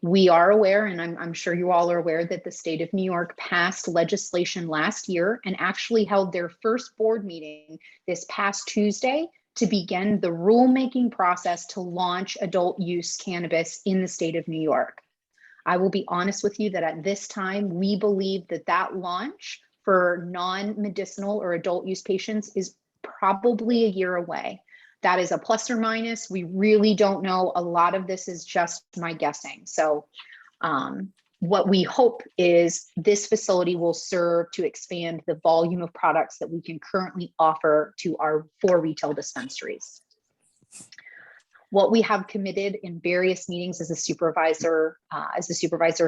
[SPEAKER 6] We are aware, and I'm sure you all are aware, that the state of New York passed legislation last year and actually held their first board meeting this past Tuesday to begin the rulemaking process to launch adult use cannabis in the state of New York. I will be honest with you that at this time, we believe that that launch for non-medicinal or adult use patients is probably a year away. That is a plus or minus. We really don't know. A lot of this is just my guessing. So what we hope is this facility will serve to expand the volume of products that we can currently offer to our 4 retail dispensaries. What we have committed in various meetings as a supervisor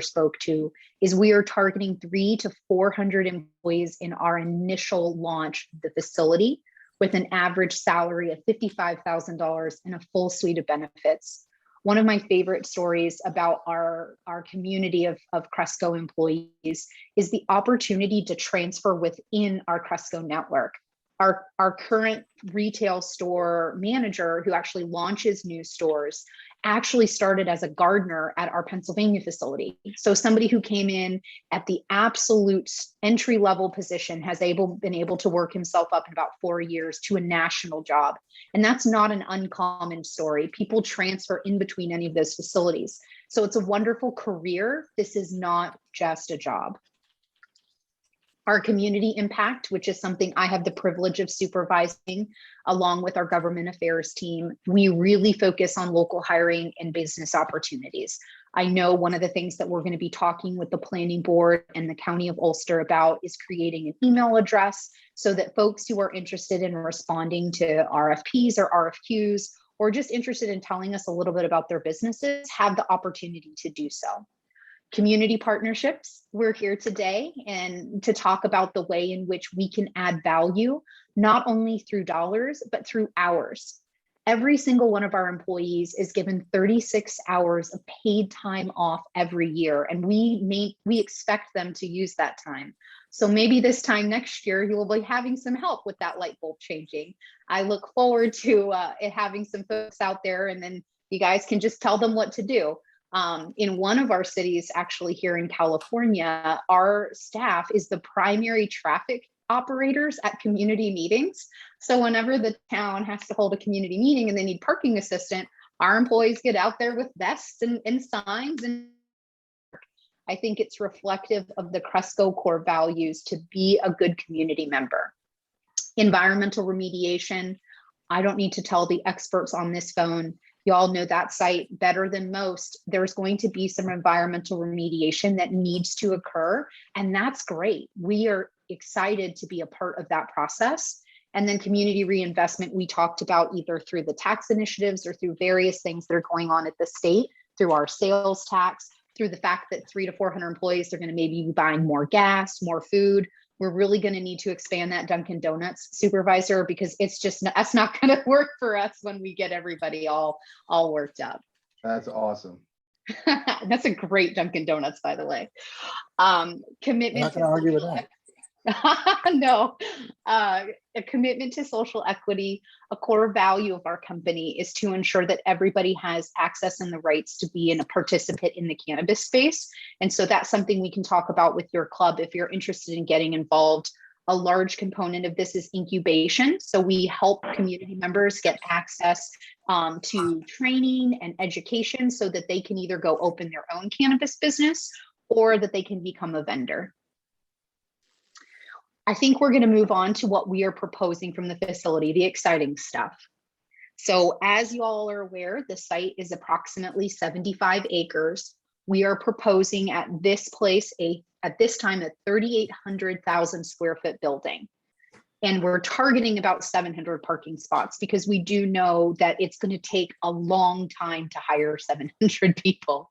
[SPEAKER 6] spoke to, is we are targeting 300 to 400 employees in our initial launch of the facility, with an average salary of $55,000 and a full suite of benefits. One of my favorite stories about our community of Cresco employees is the opportunity to transfer within our Cresco network. Our current retail store manager, who actually launches new stores, actually started as a gardener at our Pennsylvania facility. So somebody who came in at the absolute entry-level position has been able to work himself up in about 4 years to a national job. And that's not an uncommon story. People transfer in between any of those facilities. So it's a wonderful career. This is not just a job. Our community impact, which is something I have the privilege of supervising along with our government affairs team, we really focus on local hiring and business opportunities. I know one of the things that we're going to be talking with the planning board and the County of Ulster about is creating an email address so that folks who are interested in responding to RFPs or RFQs, or just interested in telling us a little bit about their businesses, have the opportunity to do so. Community partnerships, we're here today and to talk about the way in which we can add value, not only through dollars, but through hours. Every single one of our employees is given 36 hours of paid time off every year, and we expect them to use that time. So maybe this time next year, you will be having some help with that light bulb changing. I look forward to having some folks out there, and then you guys can just tell them what to do. In one of our cities, actually here in California, our staff is the primary traffic operators at community meetings. So whenever the town has to hold a community meeting and they need parking assistant, our employees get out there with vests and signs. And I think it's reflective of the Cresco core values to be a good community member. Environmental remediation, I don't need to tell the experts on this phone. Y'all know that site better than most. There's going to be some environmental remediation that needs to occur, and that's great. We are excited to be a part of that process. And then community reinvestment, we talked about either through the tax initiatives or through various things that are going on at the state, through our sales tax, through the fact that 300 to 400 employees are going to maybe be buying more gas, more food. We're really going to need to expand that Dunkin' Donuts supervisor, because that's not going to work for us when we get everybody all worked up.
[SPEAKER 2] That's awesome.
[SPEAKER 6] That's a great Dunkin' Donuts, by the way. Commitment.
[SPEAKER 4] I'm not going to argue with that.
[SPEAKER 6] No, a commitment to social equity. A core value of our company is to ensure that everybody has access and the rights to be a participant in the cannabis space. And so that's something we can talk about with your club if you're interested in getting involved. A large component of this is incubation. So we help community members get access to training and education so that they can either go open their own cannabis business or that they can become a vendor. I think we're going to move on to what we are proposing from the facility, the exciting stuff. So as you all are aware, the site is approximately 75 acres. We are proposing at this place, at this time, a 3,800,000 square foot building. And we're targeting about 700 parking spots because we do know that it's going to take a long time to hire 700 people.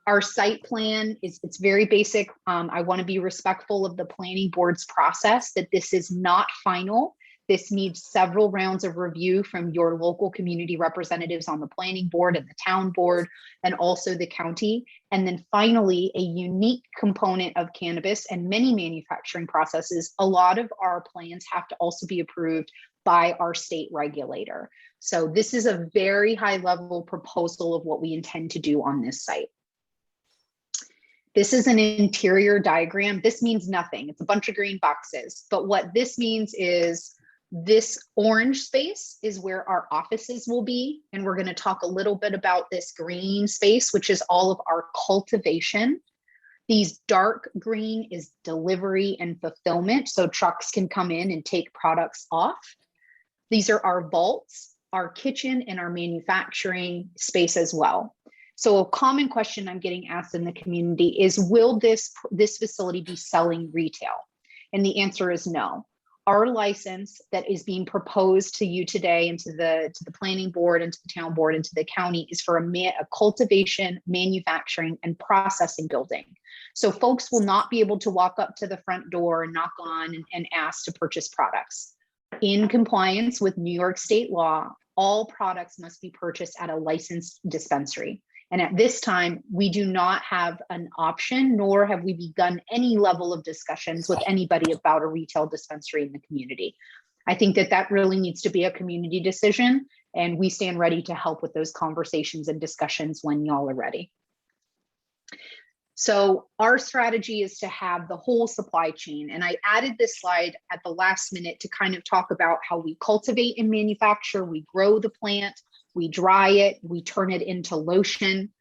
[SPEAKER 6] Our site plan it's very basic. I want to be respectful of the planning board's process, that this is not final. This needs several rounds of review from your local community representatives on the planning board and the town board, and also the county. And then finally, a unique component of cannabis and many manufacturing processes, a lot of our plans have to also be approved by our state regulator. So this is a very high level proposal of what we intend to do on this site. This is an interior diagram. This means nothing. It's a bunch of green boxes. But what this means is this orange space is where our offices will be. And we're going to talk a little bit about this green space, which is all of our cultivation. These dark green is delivery and fulfillment. So trucks can come in and take products off. These are our vaults, our kitchen, and our manufacturing space as well. So a common question I'm getting asked in the community is, will this facility be selling retail? And the answer is no. Our license that is being proposed to you today and to the planning board and to the town board and to the county is for a cultivation, manufacturing, and processing building. So folks will not be able to walk up to the front door and knock on and ask to purchase products. In compliance with New York state law, all products must be purchased at a licensed dispensary. And at this time, we do not have an option, nor have we begun any level of discussions with anybody about a retail dispensary in the community. I think that really needs to be a community decision, and we stand ready to help with those conversations and discussions when y'all are ready. So our strategy is to have the whole supply chain. And I added this slide at the last minute to kind of talk about how we cultivate and manufacture, we grow the plant, we dry it, we turn it into lotion,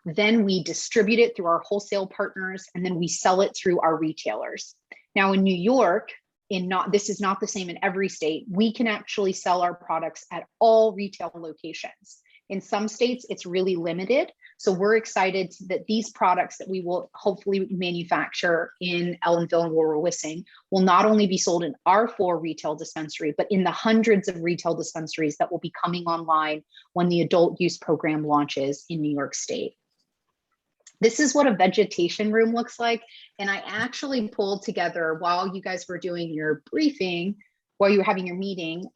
[SPEAKER 6] then we distribute it through our wholesale partners, and then we sell it through our retailers. Now in New York, this is not the same in every state, we can actually sell our products at all retail locations. In some states, it's really limited. So we're excited that these products that we will hopefully manufacture in Ellenville and Wissing will not only be sold in our 4 retail dispensary, but in the hundreds of retail dispensaries that will be coming online when the adult use program launches in New York State. This is what a vegetation room looks like. And I actually pulled together, while you guys were doing your briefing, while you were having your meeting,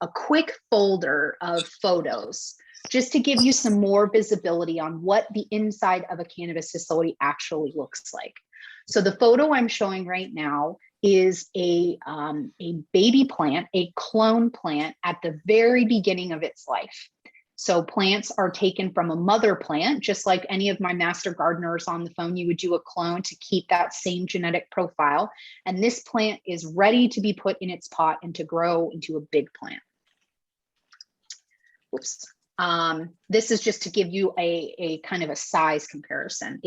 [SPEAKER 6] a quick folder of photos just to give you some more visibility on what the inside of a cannabis facility actually looks like. So the photo I'm showing right now is a baby plant, a clone plant at the very beginning of its life. So plants are taken from a mother plant, just like any of my master gardeners on the phone, you would do a clone to keep that same genetic profile. And this plant is ready to be put in its pot and to grow into a big plant. Whoops. This is just to give you a kind of a size comparison.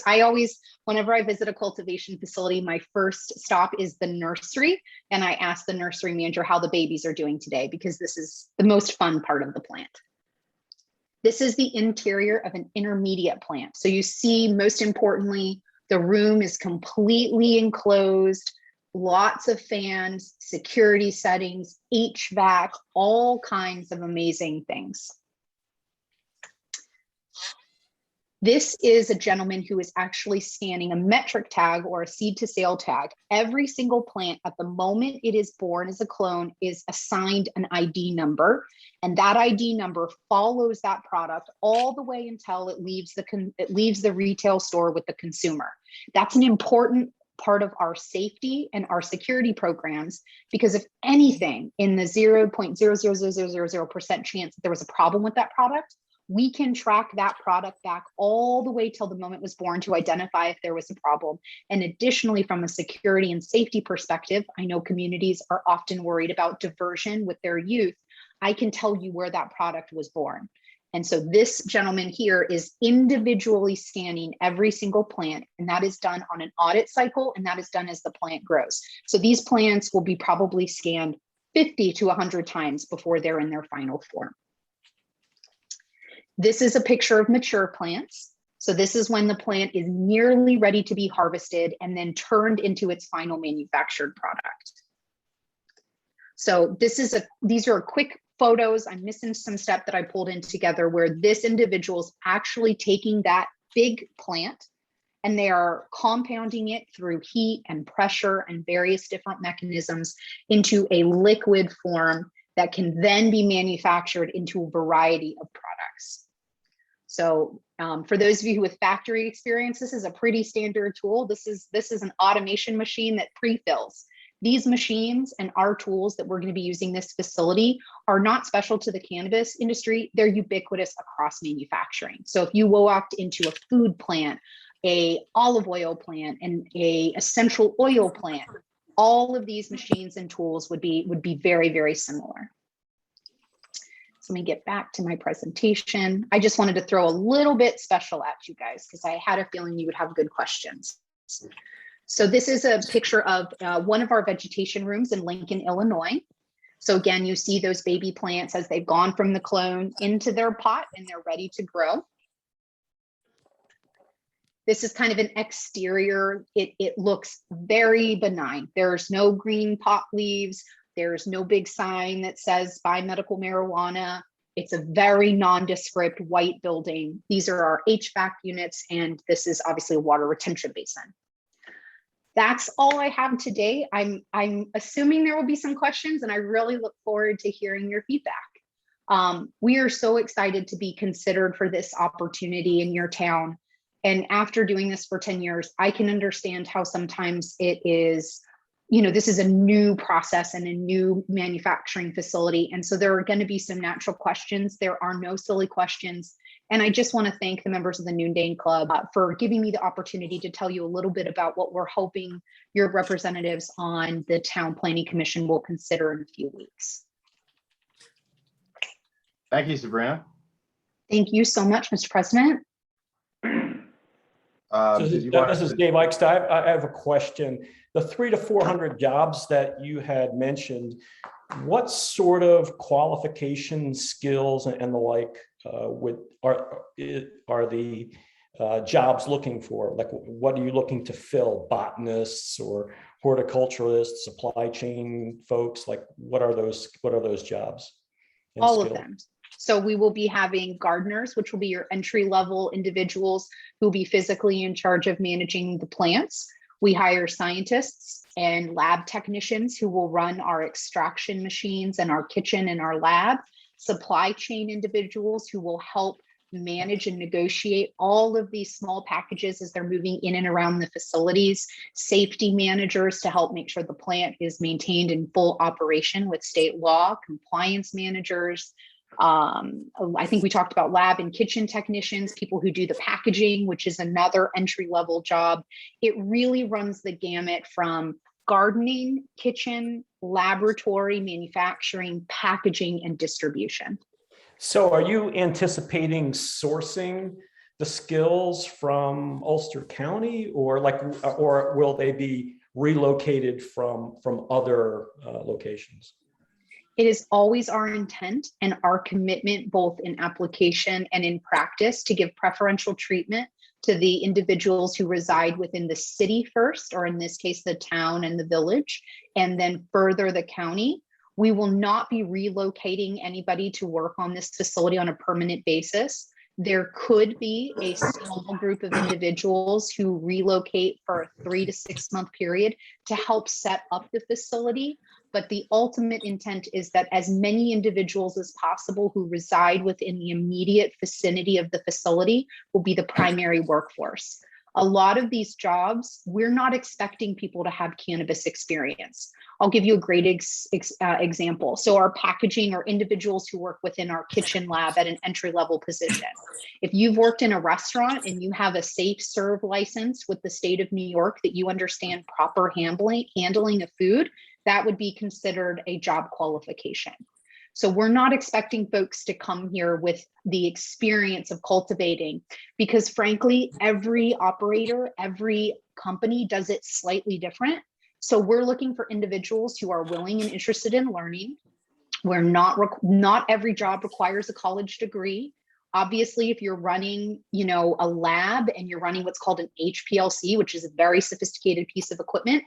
[SPEAKER 6] I always, whenever I visit a cultivation facility, my first stop is the nursery. And I ask the nursery manager how the babies are doing today, because this is the most fun part of the plant. This is the interior of an intermediate plant. So you see, most importantly, the room is completely enclosed, lots of fans, security settings, HVAC, all kinds of amazing things. This is a gentleman who is actually scanning a metric tag or a seed to sale tag. Every single plant at the moment it is born as a clone is assigned an ID number, and that ID number follows that product all the way until it leaves the retail store with the consumer. That's an important part of our safety and our security programs, because if anything, in the 0.00000% chance that there was a problem with that product, we can track that product back all the way till the moment it was born to identify if there was a problem. And additionally, from a security and safety perspective, I know communities are often worried about diversion with their youth. I can tell you where that product was born. And so this gentleman here is individually scanning every single plant, and that is done on an audit cycle, and that is done as the plant grows. So these plants will be probably scanned 50 to 100 times before they're in their final form. This is a picture of mature plants. So this is when the plant is nearly ready to be harvested and then turned into its final manufactured product. So these are quick photos. I'm missing some step that I pulled in together where this individual is actually taking that big plant and they are compounding it through heat and pressure and various different mechanisms into a liquid form that can then be manufactured into a variety of products. So for those of you with factory experience, this is a pretty standard tool. This is an automation machine that pre-fills. These machines and our tools that we're going to be using this facility are not special to the cannabis industry. They're ubiquitous across manufacturing. So if you walked into a food plant, a olive oil plant, and a essential oil plant, all of these machines and tools would be very, very similar. So let me get back to my presentation. I just wanted to throw a little bit special at you guys because I had a feeling you would have good questions. So this is a picture of one of our vegetation rooms in Lincoln, Illinois. So again, you see those baby plants as they've gone from the clone into their pot and they're ready to grow. This is kind of an exterior. It looks very benign. There's no green pot leaves. There's no big sign that says buy medical marijuana. It's a very nondescript white building. These are our HVAC units, and this is obviously a water retention basin. That's all I have today. I'm assuming there will be some questions, and I really look forward to hearing your feedback. We are so excited to be considered for this opportunity in your town. And after doing this for 10 years, I can understand how sometimes it is, this is a new process and a new manufacturing facility. And so there are going to be some natural questions. There are no silly questions. And I just want to thank the members of the Noonday Club for giving me the opportunity to tell you a little bit about what we're hoping your representatives on the Town Planning Commission will consider in a few weeks.
[SPEAKER 2] Thank you, Sabrina.
[SPEAKER 6] Thank you so much, Mr. President.
[SPEAKER 10] This is Dave Eichstein. I have a question. The 300 to 400 jobs that you had mentioned, what sort of qualifications, skills, and the like are the jobs looking for? Like, what are you looking to fill? Botanists or horticulturalists, supply chain folks? Like, what are those jobs?
[SPEAKER 6] All of them. So we will be having gardeners, which will be your entry-level individuals who will be physically in charge of managing the plants. We hire scientists and lab technicians who will run our extraction machines and our kitchen and our lab. Supply chain individuals who will help manage and negotiate all of these small packages as they're moving in and around the facilities. Safety managers to help make sure the plant is maintained in full operation with state law. Compliance managers. I think we talked about lab and kitchen technicians, people who do the packaging, which is another entry-level job. It really runs the gamut from gardening, kitchen, laboratory, manufacturing, packaging, and distribution.
[SPEAKER 10] So are you anticipating sourcing the skills from Ulster County, or will they be relocated from other locations?
[SPEAKER 6] It is always our intent and our commitment, both in application and in practice, to give preferential treatment to the individuals who reside within the city first, or in this case, the town and the village, and then further the county. We will not be relocating anybody to work on this facility on a permanent basis. There could be a small group of individuals who relocate for a 3 to 6 month period to help set up the facility. But the ultimate intent is that as many individuals as possible who reside within the immediate vicinity of the facility will be the primary workforce. A lot of these jobs, we're not expecting people to have cannabis experience. I'll give you a great example. So our packaging are individuals who work within our kitchen lab at an entry-level position. If you've worked in a restaurant and you have a safe serve license with the state of New York that you understand proper handling of food, that would be considered a job qualification. So we're not expecting folks to come here with the experience of cultivating, because frankly, every operator, every company does it slightly different. So we're looking for individuals who are willing and interested in learning. Not every job requires a college degree. Obviously, if you're running, a lab and you're running what's called an HPLC, which is a very sophisticated piece of equipment,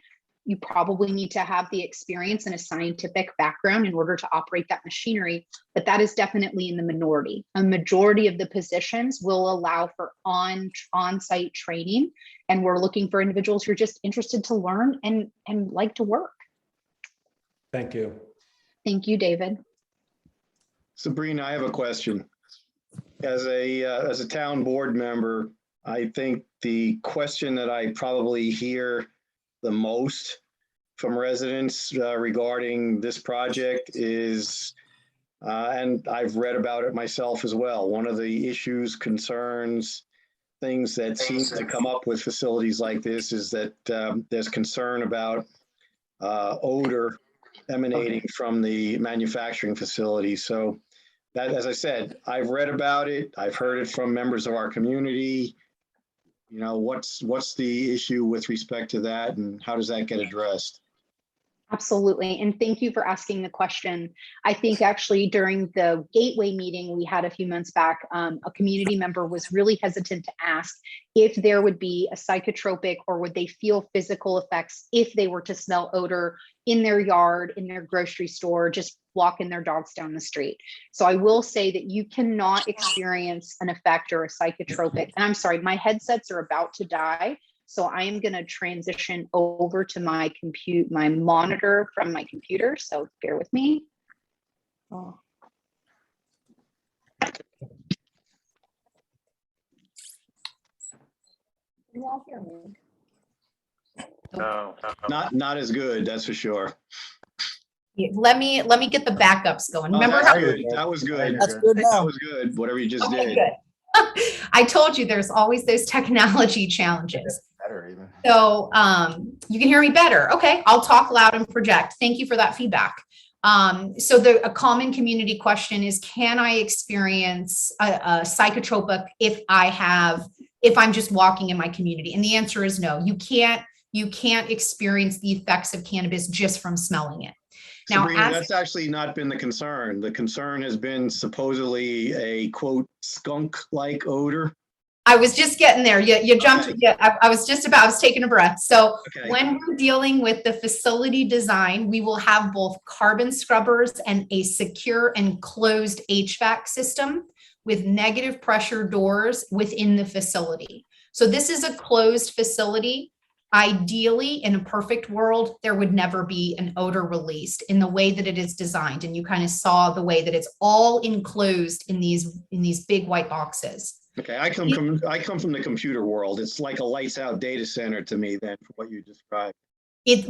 [SPEAKER 6] You probably need to have the experience and a scientific background in order to operate that machinery, but that is definitely in the minority. A majority of the positions will allow for on-site training, and we're looking for individuals who are just interested to learn and like to work.
[SPEAKER 10] Thank you.
[SPEAKER 6] Thank you, David.
[SPEAKER 3] Sabrina, I have a question. As a town board member, I think the question that I probably hear the most from residents regarding this project is, and I've read about it myself as well, one of the issues, concerns, things that seem to come up with facilities like this is that there's concern about odor emanating from the manufacturing facility. So that, as I said, I've read about it. I've heard it from members of our community. You know, what's the issue with respect to that, and how does that get addressed?
[SPEAKER 6] Absolutely. And thank you for asking the question. I think actually during the Gateway meeting we had a few months back, a community member was really hesitant to ask if there would be a psychotropic or would they feel physical effects if they were to smell odor in their yard, in their grocery store, just walking their dogs down the street. So I will say that you cannot experience an effect or a psychotropic. And I'm sorry, my headsets are about to die. So I am going to transition over to my monitor from my computer. So bear with me. Oh. Can you all hear me?
[SPEAKER 5] No.
[SPEAKER 3] Not as good, that's for sure.
[SPEAKER 12] Let me get the backups going. Remember
[SPEAKER 3] That's
[SPEAKER 12] how
[SPEAKER 3] good. That was good.
[SPEAKER 4] That's good
[SPEAKER 3] That
[SPEAKER 4] now.
[SPEAKER 3] was good, whatever you just
[SPEAKER 12] okay,
[SPEAKER 3] did.
[SPEAKER 12] good. I told you there's always those technology challenges.
[SPEAKER 2] Better even.
[SPEAKER 12] So you can hear me better. Okay, I'll talk loud and project. Thank you for that feedback. So a common community question is, can I experience a psychotropic if I'm just walking in my community? And the answer is no. You can't experience the effects of cannabis just from smelling it. Now,
[SPEAKER 3] Sabrina, that's actually not been the concern. The concern has been supposedly a quote skunk-like odor.
[SPEAKER 12] I was just getting there. You jumped.
[SPEAKER 3] Okay.
[SPEAKER 12] Yeah, I was taking a breath. So
[SPEAKER 3] Okay.
[SPEAKER 12] when we're dealing with the facility design, we will have both carbon scrubbers and a secure and closed HVAC system with negative pressure doors within the facility. So this is a closed facility. Ideally, in a perfect world, there would never be an odor released in the way that it is designed. And you kind of saw the way that it's all enclosed in these big white boxes.
[SPEAKER 3] Okay, I come from the computer world. It's like a lights out data center to me then, for what you described.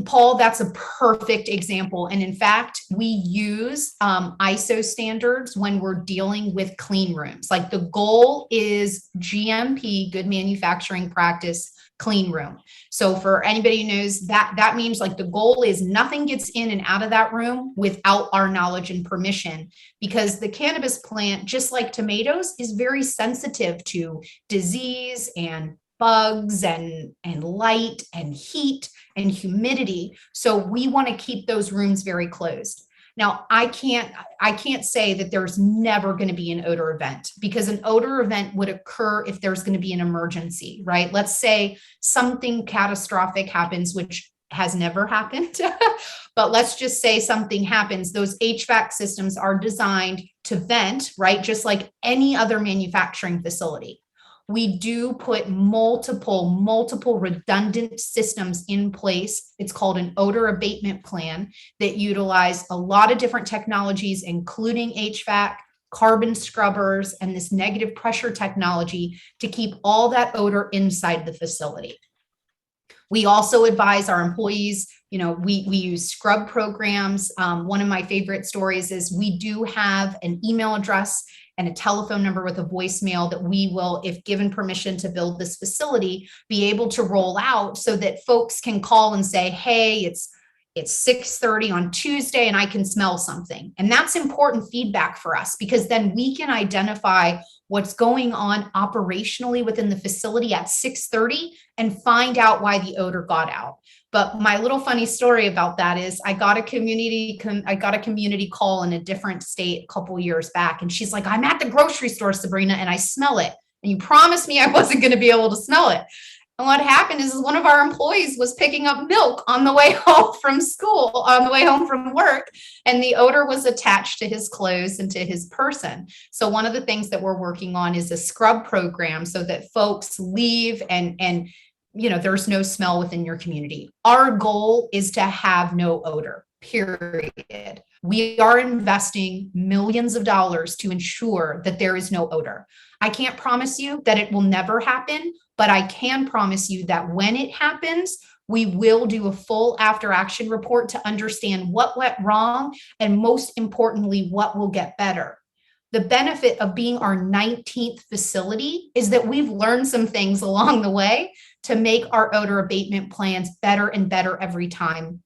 [SPEAKER 12] Paul, that's a perfect example. And in fact, we use ISO standards when we're dealing with clean rooms. Like the goal is GMP, good manufacturing practice, clean room. So for anybody who knows that means like the goal is nothing gets in and out of that room without our knowledge and permission, because the cannabis plant, just like tomatoes, is very sensitive to disease and bugs and light and heat and humidity. So we want to keep those rooms very closed. Now, I can't say that there's never going to be an odor event, because an odor event would occur if there's going to be an emergency, right? Let's say something catastrophic happens, which has never happened, but let's just say something happens. Those HVAC systems are designed to vent, right? Just like any other manufacturing facility. We do put multiple redundant systems in place. It's called an odor abatement plan that utilize a lot of different technologies, including HVAC, carbon scrubbers, and this negative pressure technology to keep all that odor inside the facility. We also advise our employees, we use scrub programs. One of my favorite stories is we do have an email address and a telephone number with a voicemail that we will, if given permission to build this facility, be able to roll out so that folks can call and say, hey, it's 6:30 on Tuesday and I can smell something. And that's important feedback for us, because then we can identify what's going on operationally within the facility at 6:30 and find out why the odor got out. But my little funny story about that is I got a community call in a different state a couple years back. And she's like, I'm at the grocery store, Sabrina, and I smell it. And you promised me I wasn't going to be able to smell it. And what happened is one of our employees was picking up milk on the way home from school, on the way home from work, and the odor was attached to his clothes and to his person. So one of the things that we're working on is a scrub program so that folks leave and there's no smell within your community. Our goal is to have no odor, period. We are investing millions of dollars to ensure that there is no odor. I can't promise you that it will never happen, but I can promise you that when it happens, we will do a full after action report to understand what went wrong and, most importantly, what will get better. The benefit of being our 19th facility is that we've learned some things along the way to make our odor abatement plans better and better every time.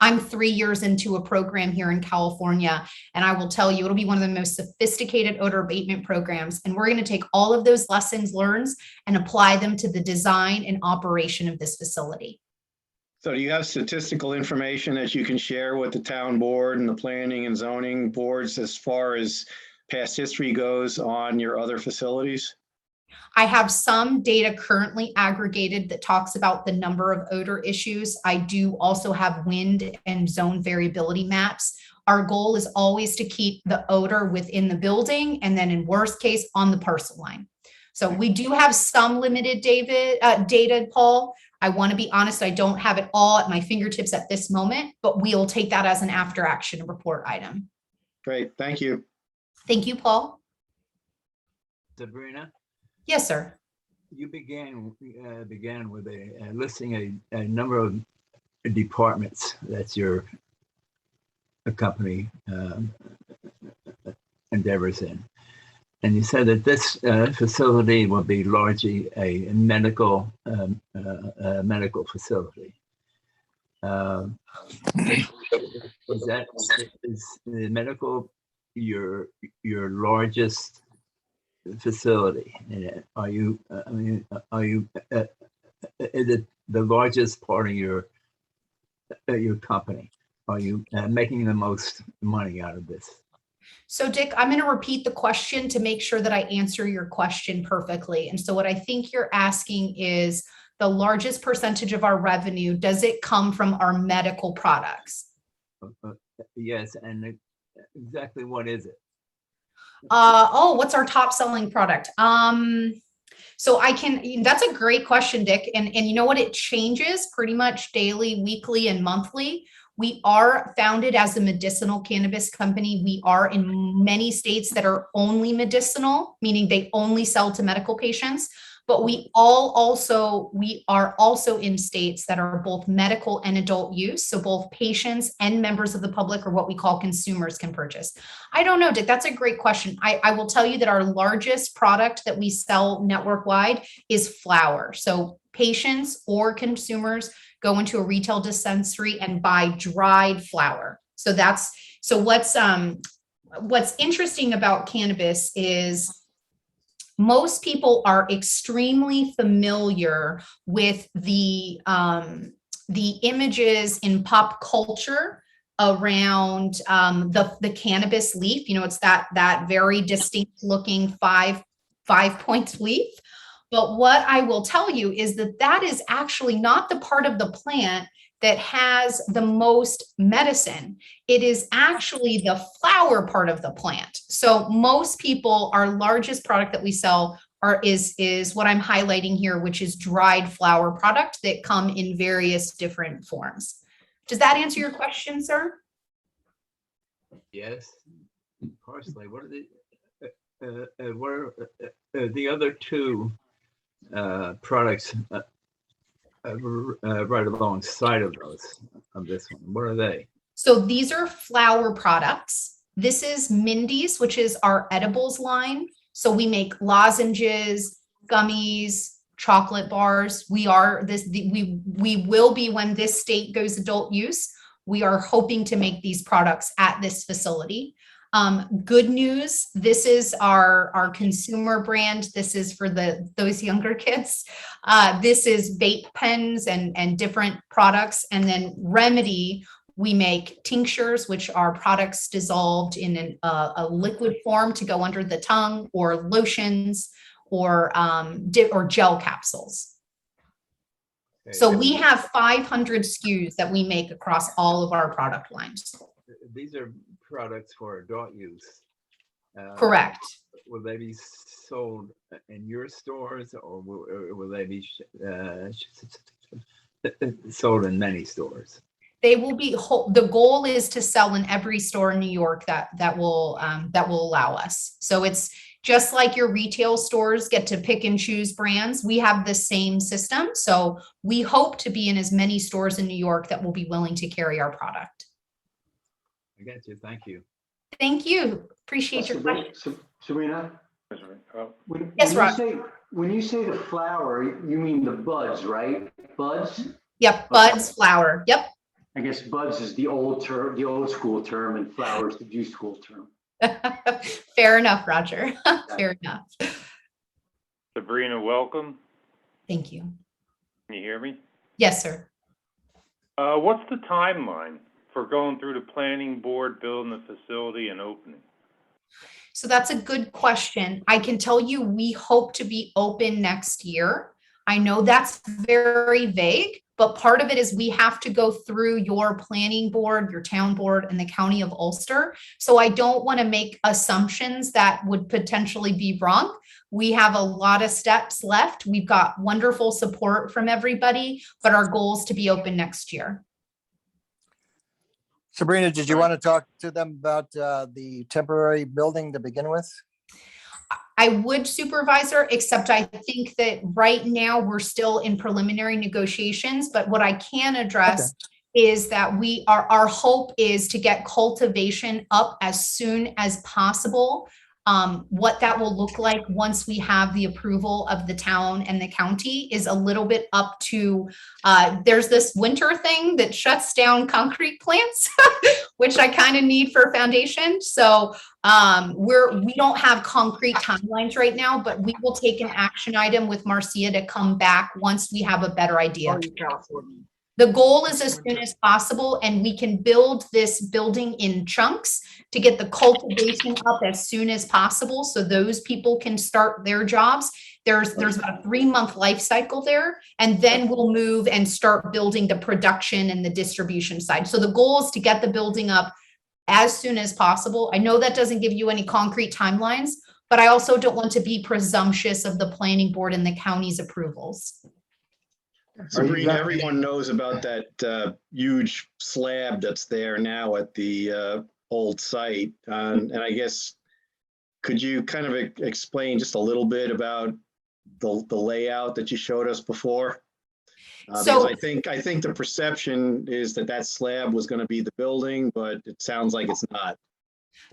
[SPEAKER 12] I'm 3 years into a program here in California, and I will tell you, it'll be one of the most sophisticated odor abatement programs. And we're going to take all of those lessons learned and apply them to the design and operation of this facility.
[SPEAKER 3] So do you have statistical information that you can share with the town board and the planning and zoning boards as far as past history goes on your other facilities?
[SPEAKER 12] I have some data currently aggregated that talks about the number of odor issues. I do also have wind and zone variability maps. Our goal is always to keep the odor within the building and then in worst case on the parcel line. So we do have some limited data, Paul. I want to be honest, I don't have it all at my fingertips at this moment, but we'll take that as an after action report item.
[SPEAKER 3] Great, thank you.
[SPEAKER 12] Thank you, Paul.
[SPEAKER 8] Sabrina,
[SPEAKER 12] Yes, sir.
[SPEAKER 8] you began with listing a number of departments that your company endeavors in. And you said that this facility will be largely a medical facility. Is the medical your largest facility? Are you is it the largest part of your company? Are you making the most money out of this?
[SPEAKER 12] So Dick, I'm going to repeat the question to make sure that I answer your question perfectly. And so what I think you're asking is the largest percentage of our revenue, does it come from our medical products?
[SPEAKER 8] Yes, and exactly what is it?
[SPEAKER 12] What's our top selling product? So that's a great question, Dick. And you know what? It changes pretty much daily, weekly, and monthly. We are founded as a medicinal cannabis company. We are in many states that are only medicinal, meaning they only sell to medical patients. But we are also in states that are both medical and adult use. So both patients and members of the public, or what we call consumers, can purchase. I don't know, Dick, that's a great question. I will tell you that our largest product that we sell network wide is flower. So patients or consumers go into a retail dispensary and buy dried flower. So what's interesting about cannabis is most people are extremely familiar with the images in pop culture around the cannabis leaf. You know, it's that very distinct looking five-point leaf. But what I will tell you is that is actually not the part of the plant that has the most medicine. It is actually the flower part of the plant. So most people, our largest product that we sell is what I'm highlighting here, which is dried flower product that come in various different forms. Does that answer your question, sir?
[SPEAKER 8] Yes, partially. What are the other two products right alongside of this one? What are they?
[SPEAKER 12] So these are flower products. This is Mindy's, which is our edibles line. So we make lozenges, gummies, chocolate bars. We will be, when this state goes adult use, we are hoping to make these products at this facility. Good news, this is our consumer brand. This is for those younger kids. This is vape pens and different products. And then Remedy, we make tinctures, which are products dissolved in a liquid form to go under the tongue, or lotions, or gel capsules. So we have 500 SKUs that we make across all of our product lines.
[SPEAKER 8] These are products for adult use.
[SPEAKER 12] Correct.
[SPEAKER 8] Will they be sold in your stores, or will they be sold in many stores?
[SPEAKER 12] They will be, the goal is to sell in every store in New York that will allow us. So it's just like your retail stores get to pick and choose brands. We have the same system. So we hope to be in as many stores in New York that will be willing to carry our product.
[SPEAKER 8] I get you. Thank you.
[SPEAKER 12] Thank you. Appreciate your question.
[SPEAKER 11] Sabrina? When
[SPEAKER 12] Yes,
[SPEAKER 11] you
[SPEAKER 12] Rod.
[SPEAKER 11] when you say the flower, you mean the buds, right? Buds?
[SPEAKER 12] Yep, buds, flower. Yep.
[SPEAKER 11] I guess buds is the old term, the old school term, and flower is the new school term.
[SPEAKER 12] Fair enough, Roger. Fair enough.
[SPEAKER 5] Sabrina, welcome.
[SPEAKER 12] Thank you.
[SPEAKER 5] Can you hear me?
[SPEAKER 12] Yes, sir.
[SPEAKER 5] What's the timeline for going through the planning board, building the facility and opening?
[SPEAKER 12] So that's a good question. I can tell you we hope to be open next year. I know that's very vague, but part of it is we have to go through your planning board, your town board, and the county of Ulster. So I don't want to make assumptions that would potentially be wrong. We have a lot of steps left. We've got wonderful support from everybody, but our goal is to be open next year.
[SPEAKER 4] Sabrina, did you want to talk to them about the temporary building to begin with?
[SPEAKER 12] I would, Supervisor, except I think that right now we're still in preliminary negotiations, but what I can address is that our hope is to get cultivation up as soon as possible. What that will look like once we have the approval of the town and the county is a little bit up to, there's this winter thing that shuts down concrete plants, which I kind of need for foundation. So we don't have concrete timelines right now, but we will take an action item with Marcia to come back once we have a better idea. The goal is as soon as possible, and we can build this building in chunks to get the cultivation up as soon as possible so those people can start their jobs. There's about a 3-month life cycle there, and then we'll move and start building the production and the distribution side. So the goal is to get the building up as soon as possible. I know that doesn't give you any concrete timelines, but I also don't want to be presumptuous of the planning board and the county's approvals.
[SPEAKER 3] Sabrina, everyone knows about that huge slab that's there now at the old site. And I guess, could you kind of explain just a little bit about the layout that you showed us before? Because I think the perception is that slab was going to be the building, but it sounds like it's not.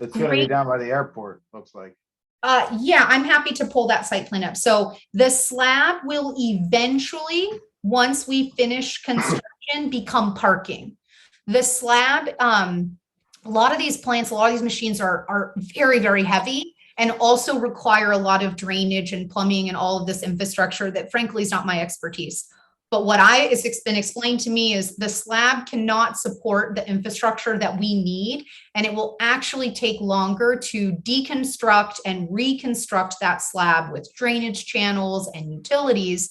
[SPEAKER 2] It's going to be down by the airport, looks like.
[SPEAKER 12] Yeah, I'm happy to pull that site plan up. So the slab will eventually, once we finish construction, become parking. The slab, a lot of these plants, a lot of these machines are very, very heavy and also require a lot of drainage and plumbing and all of this infrastructure that frankly is not my expertise. But what it's been explained to me is the slab cannot support the infrastructure that we need, and it will actually take longer to deconstruct and reconstruct that slab with drainage channels and utilities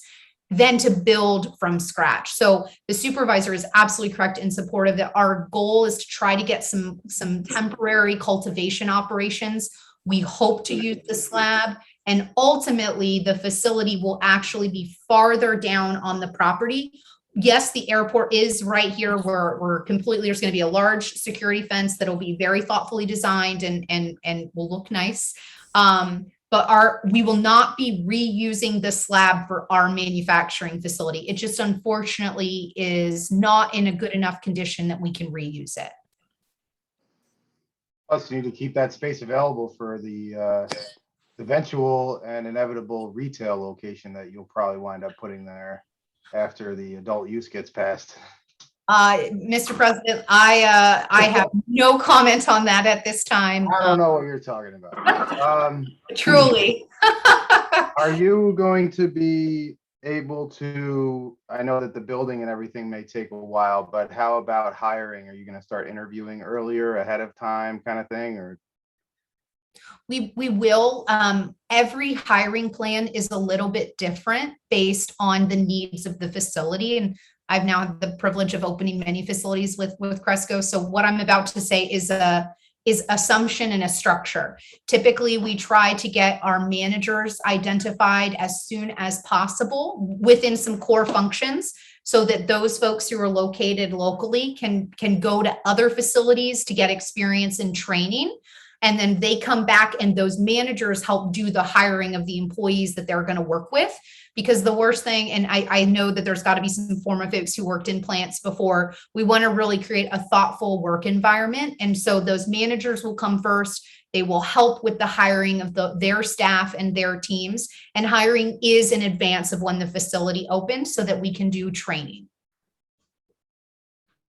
[SPEAKER 12] than to build from scratch. So the supervisor is absolutely correct in support of that. Our goal is to try to get some temporary cultivation operations. We hope to use the slab, and ultimately the facility will actually be farther down on the property. Yes, the airport is right here. We're completely, there's going to be a large security fence that'll be very thoughtfully designed and will look nice. But we will not be reusing the slab for our manufacturing facility. It just unfortunately is not in a good enough condition that we can reuse it.
[SPEAKER 2] Plus, you need to keep that space available for the eventual and inevitable retail location that you'll probably wind up putting there after the adult use gets passed.
[SPEAKER 12] Mr. President, I have no comment on that at this time.
[SPEAKER 2] I don't know what you're talking about.
[SPEAKER 12] Truly.
[SPEAKER 2] Are you going to be able to, I know that the building and everything may take a while, but how about hiring? Are you going to start interviewing earlier, ahead of time kind of thing? Or
[SPEAKER 12] We will. Every hiring plan is a little bit different based on the needs of the facility. And I've now had the privilege of opening many facilities with Cresco. So what I'm about to say is assumption and a structure. Typically, we try to get our managers identified as soon as possible within some core functions, so that those folks who are located locally can go to other facilities to get experience and training. And then they come back and those managers help do the hiring of the employees that they're going to work with. Because the worst thing, and I know that there's got to be some former folks who worked in plants before, we want to really create a thoughtful work environment. And so those managers will come first. They will help with the hiring of their staff and their teams. And hiring is in advance of when the facility opens so that we can do training.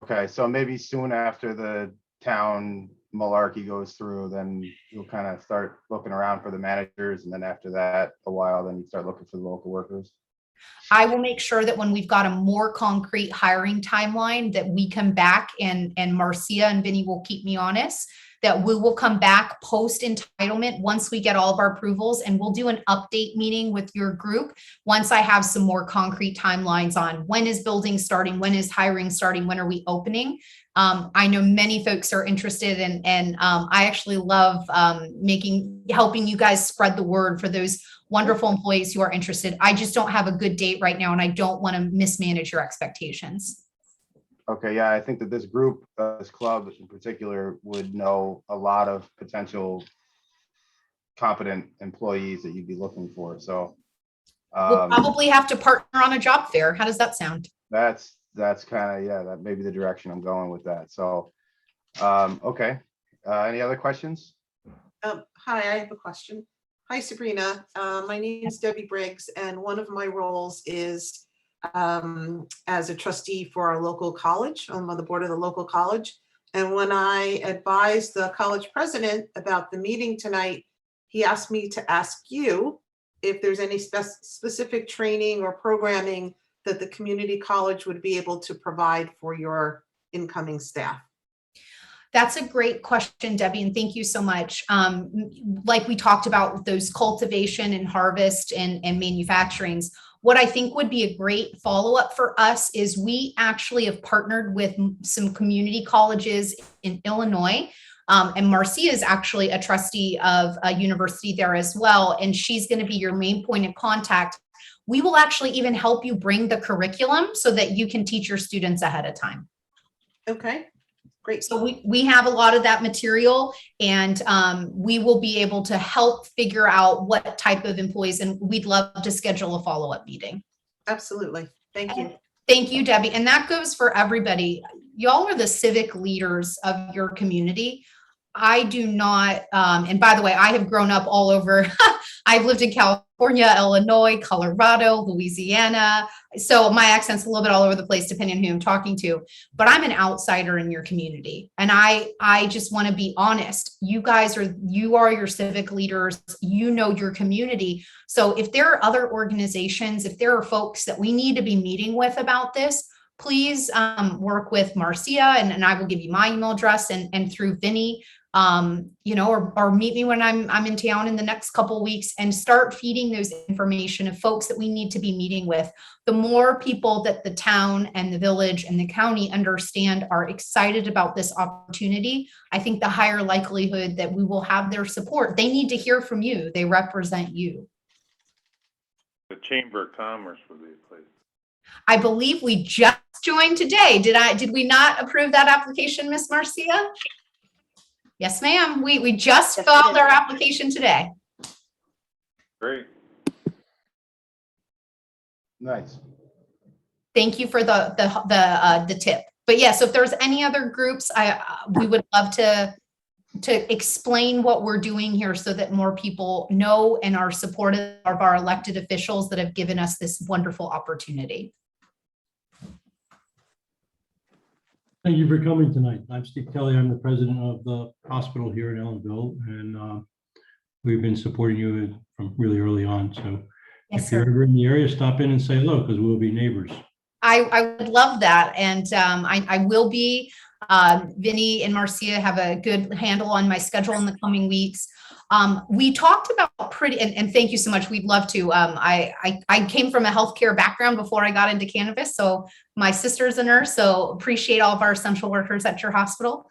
[SPEAKER 2] Okay, so maybe soon after the town malarkey goes through, then you'll kind of start looking around for the managers, and then after that, a while, then you start looking for the local workers.
[SPEAKER 12] I will make sure that when we've got a more concrete hiring timeline, that we come back and Marcia and Vinny will keep me honest, that we will come back post entitlement once we get all of our approvals, and we'll do an update meeting with your group once I have some more concrete timelines on when is building starting, when is hiring starting, when are we opening. I know many folks are interested and I actually love helping you guys spread the word for those wonderful employees who are interested. I just don't have a good date right now, and I don't want to mismanage your expectations.
[SPEAKER 2] Okay, yeah, I think that this group, this club in particular, would know a lot of potential competent employees that you'd be looking for. So
[SPEAKER 12] We'll probably have to partner on a job fair. How does that sound?
[SPEAKER 2] that's kind of, yeah, that may be the direction I'm going with that. So, okay. Any other questions?
[SPEAKER 1] Hi, I have a question. Hi, Sabrina. My name is Debbie Briggs, and one of my roles is as a trustee for our local college. I'm on the board of the local college. And when I advised the college president about the meeting tonight, he asked me to ask you if there's any specific training or programming that the community college would be able to provide for your incoming staff.
[SPEAKER 12] That's a great question, Debbie, and thank you so much. Like we talked about with those cultivation and harvest and manufacturings, what I think would be a great follow-up for us is we actually have partnered with some community colleges in Illinois. And Marcia is actually a trustee of a university there as well, and she's going to be your main point of contact. We will actually even help you bring the curriculum so that you can teach your students ahead of time.
[SPEAKER 1] Okay, great.
[SPEAKER 12] So we have a lot of that material, and we will be able to help figure out what type of employees, and we'd love to schedule a follow-up meeting.
[SPEAKER 1] Absolutely. Thank you.
[SPEAKER 12] Thank you, Debbie. And that goes for everybody. Y'all are the civic leaders of your community. I do not, and by the way, I have grown up all over. I've lived in California, Illinois, Colorado, Louisiana. So my accent's a little bit all over the place depending on who I'm talking to, but I'm an outsider in your community. And I just want to be honest. You are your civic leaders, you know your community. So if there are other organizations, if there are folks that we need to be meeting with about this, please work with Marcia, and I will give you my email address and through Vinny. Or meet me when I'm in town in the next couple of weeks and start feeding those information of folks that we need to be meeting with. The more people that the town and the village and the county understand are excited about this opportunity, I think the higher likelihood that we will have their support. They need to hear from you. They represent you.
[SPEAKER 5] The Chamber of Commerce would be a place.
[SPEAKER 12] I believe we just joined today. Did we not approve that application, Miss Marcia? Yes, ma'am. We just filed our application today.
[SPEAKER 5] Great.
[SPEAKER 2] Nice.
[SPEAKER 12] Thank you for the tip. But yeah, so if there's any other groups, we would love to explain what we're doing here so that more people know and are supportive of our elected officials that have given us this wonderful opportunity.
[SPEAKER 13] Thank you for coming tonight. I'm Steve Kelly. I'm the president of the hospital here in Ellenville, and we've been supporting you from really early on. So
[SPEAKER 12] Yes,
[SPEAKER 13] if you're
[SPEAKER 12] sir.
[SPEAKER 13] ever in the area, stop in and say hello, because we'll be neighbors.
[SPEAKER 12] I would love that. And I will be. Vinny and Marcia have a good handle on my schedule in the coming weeks. We talked about and thank you so much. We'd love to. I came from a healthcare background before I got into cannabis. So my sister's a nurse, so appreciate all of our essential workers at your hospital.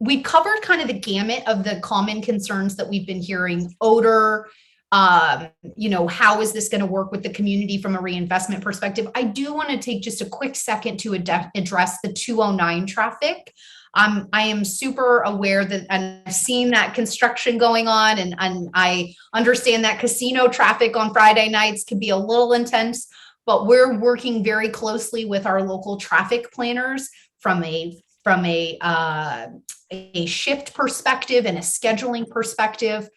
[SPEAKER 12] We covered kind of the gamut of the common concerns that we've been hearing: odor, how is this going to work with the community from a reinvestment perspective? I do want to take just a quick second to address the 209 traffic. I am super aware that, and I've seen that construction going on, and I understand that casino traffic on Friday nights can be a little intense, but we're working very closely with our local traffic planners from a shift perspective and a scheduling perspective,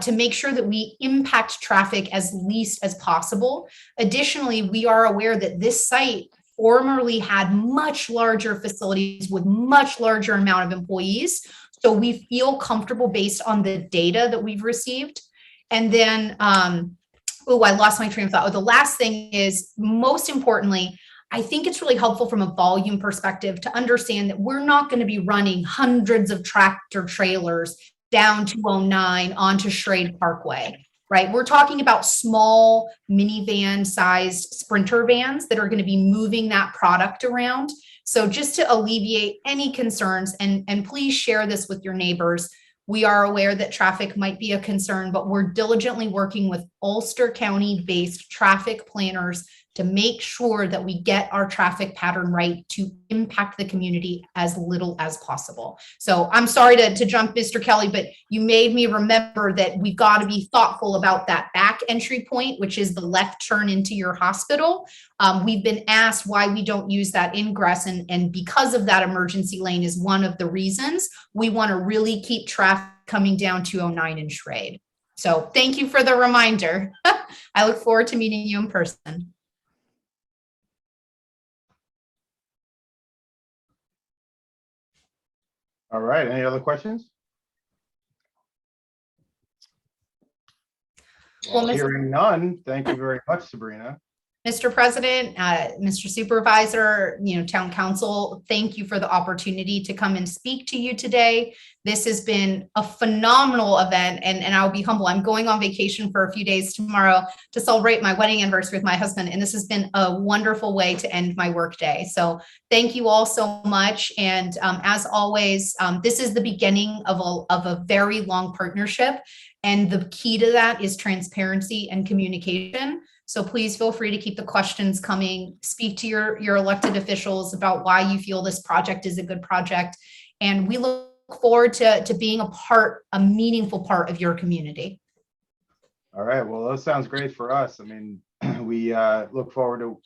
[SPEAKER 12] to make sure that we impact traffic as least as possible. Additionally, we are aware that this site formerly had much larger facilities with much larger amount of employees. So we feel comfortable based on the data that we've received. And then, I lost my train of thought. The last thing is, most importantly, I think it's really helpful from a volume perspective to understand that we're not going to be running hundreds of tractor trailers down 209 onto Schrade Parkway, right? We're talking about small minivan sized Sprinter vans that are going to be moving that product around. So just to alleviate any concerns, and please share this with your neighbors. We are aware that traffic might be a concern, but we're diligently working with Ulster County based traffic planners to make sure that we get our traffic pattern right to impact the community as little as possible. So I'm sorry to jump, Mr. Kelly, but you made me remember that we've got to be thoughtful about that back entry point, which is the left turn into your hospital. We've been asked why we don't use that ingress, and because of that, emergency lane is one of the reasons we want to really keep traffic coming down 209 in Schrade. So thank you for the reminder. I look forward to meeting you in person.
[SPEAKER 2] All right, any other questions?
[SPEAKER 12] Well,
[SPEAKER 2] Hearing none, thank you very much, Sabrina.
[SPEAKER 12] Mr. President, Mr. Supervisor, Town Council, thank you for the opportunity to come and speak to you today. This has been a phenomenal event, and I'll be humble. I'm going on vacation for a few days tomorrow to celebrate my wedding anniversary with my husband, and this has been a wonderful way to end my workday. So thank you all so much. And as always, this is the beginning of a very long partnership, and the key to that is transparency and communication. So please feel free to keep the questions coming. Speak to your elected officials about why you feel this project is a good project. And we look forward to being a meaningful part of your community.
[SPEAKER 2] All right, well, that sounds great for us. I mean, we look forward to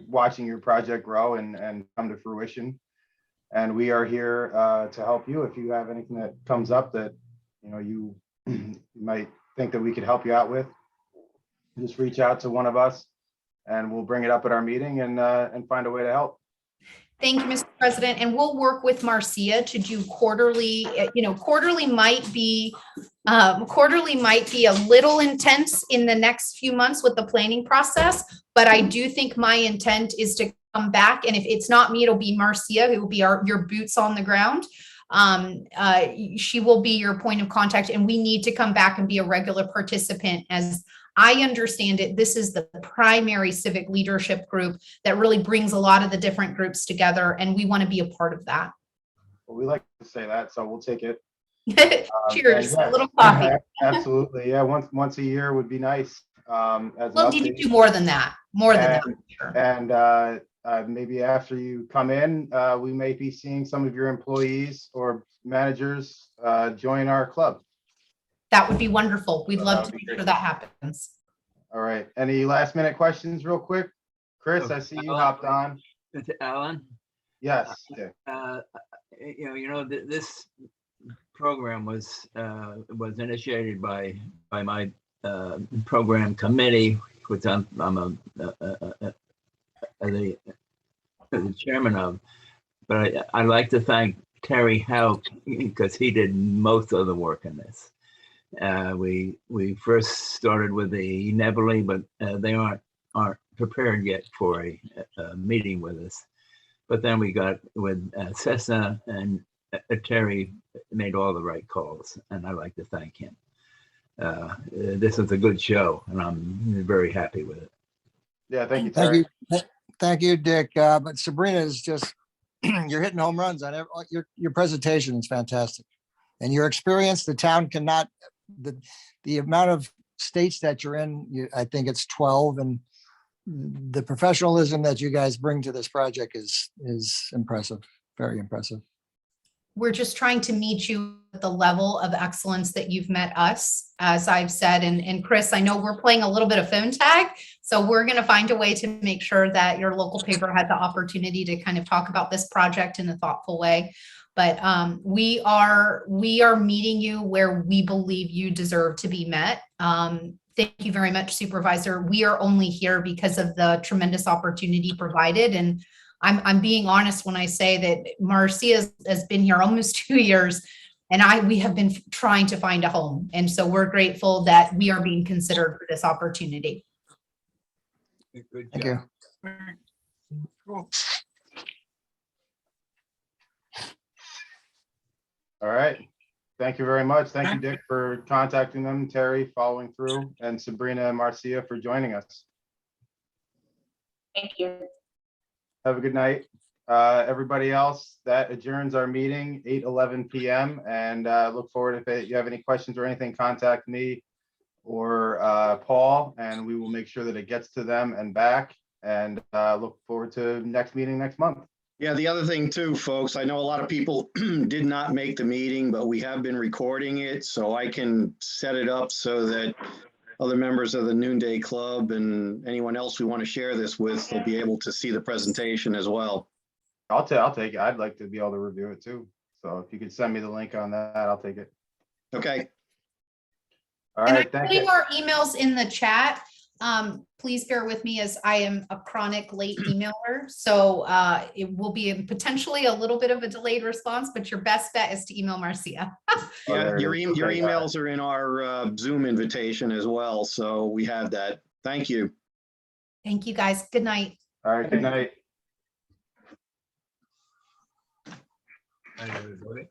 [SPEAKER 2] watching your project grow and come to fruition. And we are here to help you if you have anything that comes up that you might think that we could help you out with. Just reach out to one of us and we'll bring it up at our meeting and find a way to help.
[SPEAKER 12] Thank you, Mr. President. And we'll work with Marcia to do quarterly. Quarterly might be a little intense in the next few months with the planning process, but I do think my intent is to come back. And if it's not me, it'll be Marcia, who will be your boots on the ground. She will be your point of contact, and we need to come back and be a regular participant. As I understand it, this is the primary civic leadership group that really brings a lot of the different groups together, and we want to be a part of that.
[SPEAKER 2] Well, we like to say that, so we'll take it.
[SPEAKER 12] Cheers,
[SPEAKER 2] yeah,
[SPEAKER 12] a little coffee.
[SPEAKER 2] Absolutely, yeah. Once a year would be nice.
[SPEAKER 12] Well, you do more than that.
[SPEAKER 2] And maybe after you come in, we may be seeing some of your employees or managers join our club.
[SPEAKER 12] That would be wonderful. We'd love to make sure that happens.
[SPEAKER 2] All right. Any last minute questions real quick? Chris, I see you hopped on.
[SPEAKER 8] Alan?
[SPEAKER 2] Yes.
[SPEAKER 8] This program was initiated by my program committee, which I'm the chairman of. But I'd like to thank Terry Houck because he did most of the work in this. We first started with the Nebulae, but they aren't prepared yet for a meeting with us. But then we got with Cessna, and Terry made all the right calls, and I'd like to thank him. This is a good show, and I'm very happy with it.
[SPEAKER 2] Yeah, thank you,
[SPEAKER 4] Thank
[SPEAKER 2] Terry.
[SPEAKER 4] you. Thank you, Dick. But Sabrina is just, you're hitting home runs on your presentation is fantastic. And your experience, the town cannot, the amount of states that you're in, I think it's 12, and the professionalism that you guys bring to this project is impressive, very impressive.
[SPEAKER 12] We're just trying to meet you at the level of excellence that you've met us, as I've said. And Chris, I know we're playing a little bit of phone tag, so we're going to find a way to make sure that your local paper had the opportunity to kind of talk about this project in a thoughtful way. But we are meeting you where we believe you deserve to be met. Thank you very much, Supervisor. We are only here because of the tremendous opportunity provided. And I'm being honest when I say that Marcia has been here almost 2 years, and we have been trying to find a home. And so we're grateful that we are being considered for this opportunity.
[SPEAKER 8] Good
[SPEAKER 4] Thank
[SPEAKER 8] job.
[SPEAKER 4] you.
[SPEAKER 2] All right. Thank you very much. Thank you, Dick, for contacting them, Terry following through, and Sabrina and Marcia for joining us.
[SPEAKER 7] Thank you.
[SPEAKER 2] Have a good night. Everybody else, that adjourns our meeting, 8:11 p.m. And look forward, if you have any questions or anything, contact me or Paul, and we will make sure that it gets to them and back. And look forward to next meeting next month.
[SPEAKER 3] Yeah, the other thing too, folks, I know a lot of people did not make the meeting, but we have been recording it, so I can set it up so that other members of the Noonday Club and anyone else we want to share this with will be able to see the presentation as well.
[SPEAKER 2] I'll take it. I'd like to be able to review it too. So if you could send me the link on that, I'll take it.
[SPEAKER 3] Okay.
[SPEAKER 2] All
[SPEAKER 12] And
[SPEAKER 2] right,
[SPEAKER 12] I'm
[SPEAKER 2] thank
[SPEAKER 12] putting
[SPEAKER 2] you.
[SPEAKER 12] our emails in the chat. Please bear with me as I am a chronic late emailer. So it will be potentially a little bit of a delayed response, but your best bet is to email Marcia.
[SPEAKER 3] Yeah, your
[SPEAKER 2] Okay,
[SPEAKER 3] emails are in our Zoom invitation as well, so we have that. Thank you.
[SPEAKER 12] Thank you, guys. Good night.
[SPEAKER 2] All right, good night.
[SPEAKER 8] Hi, everybody.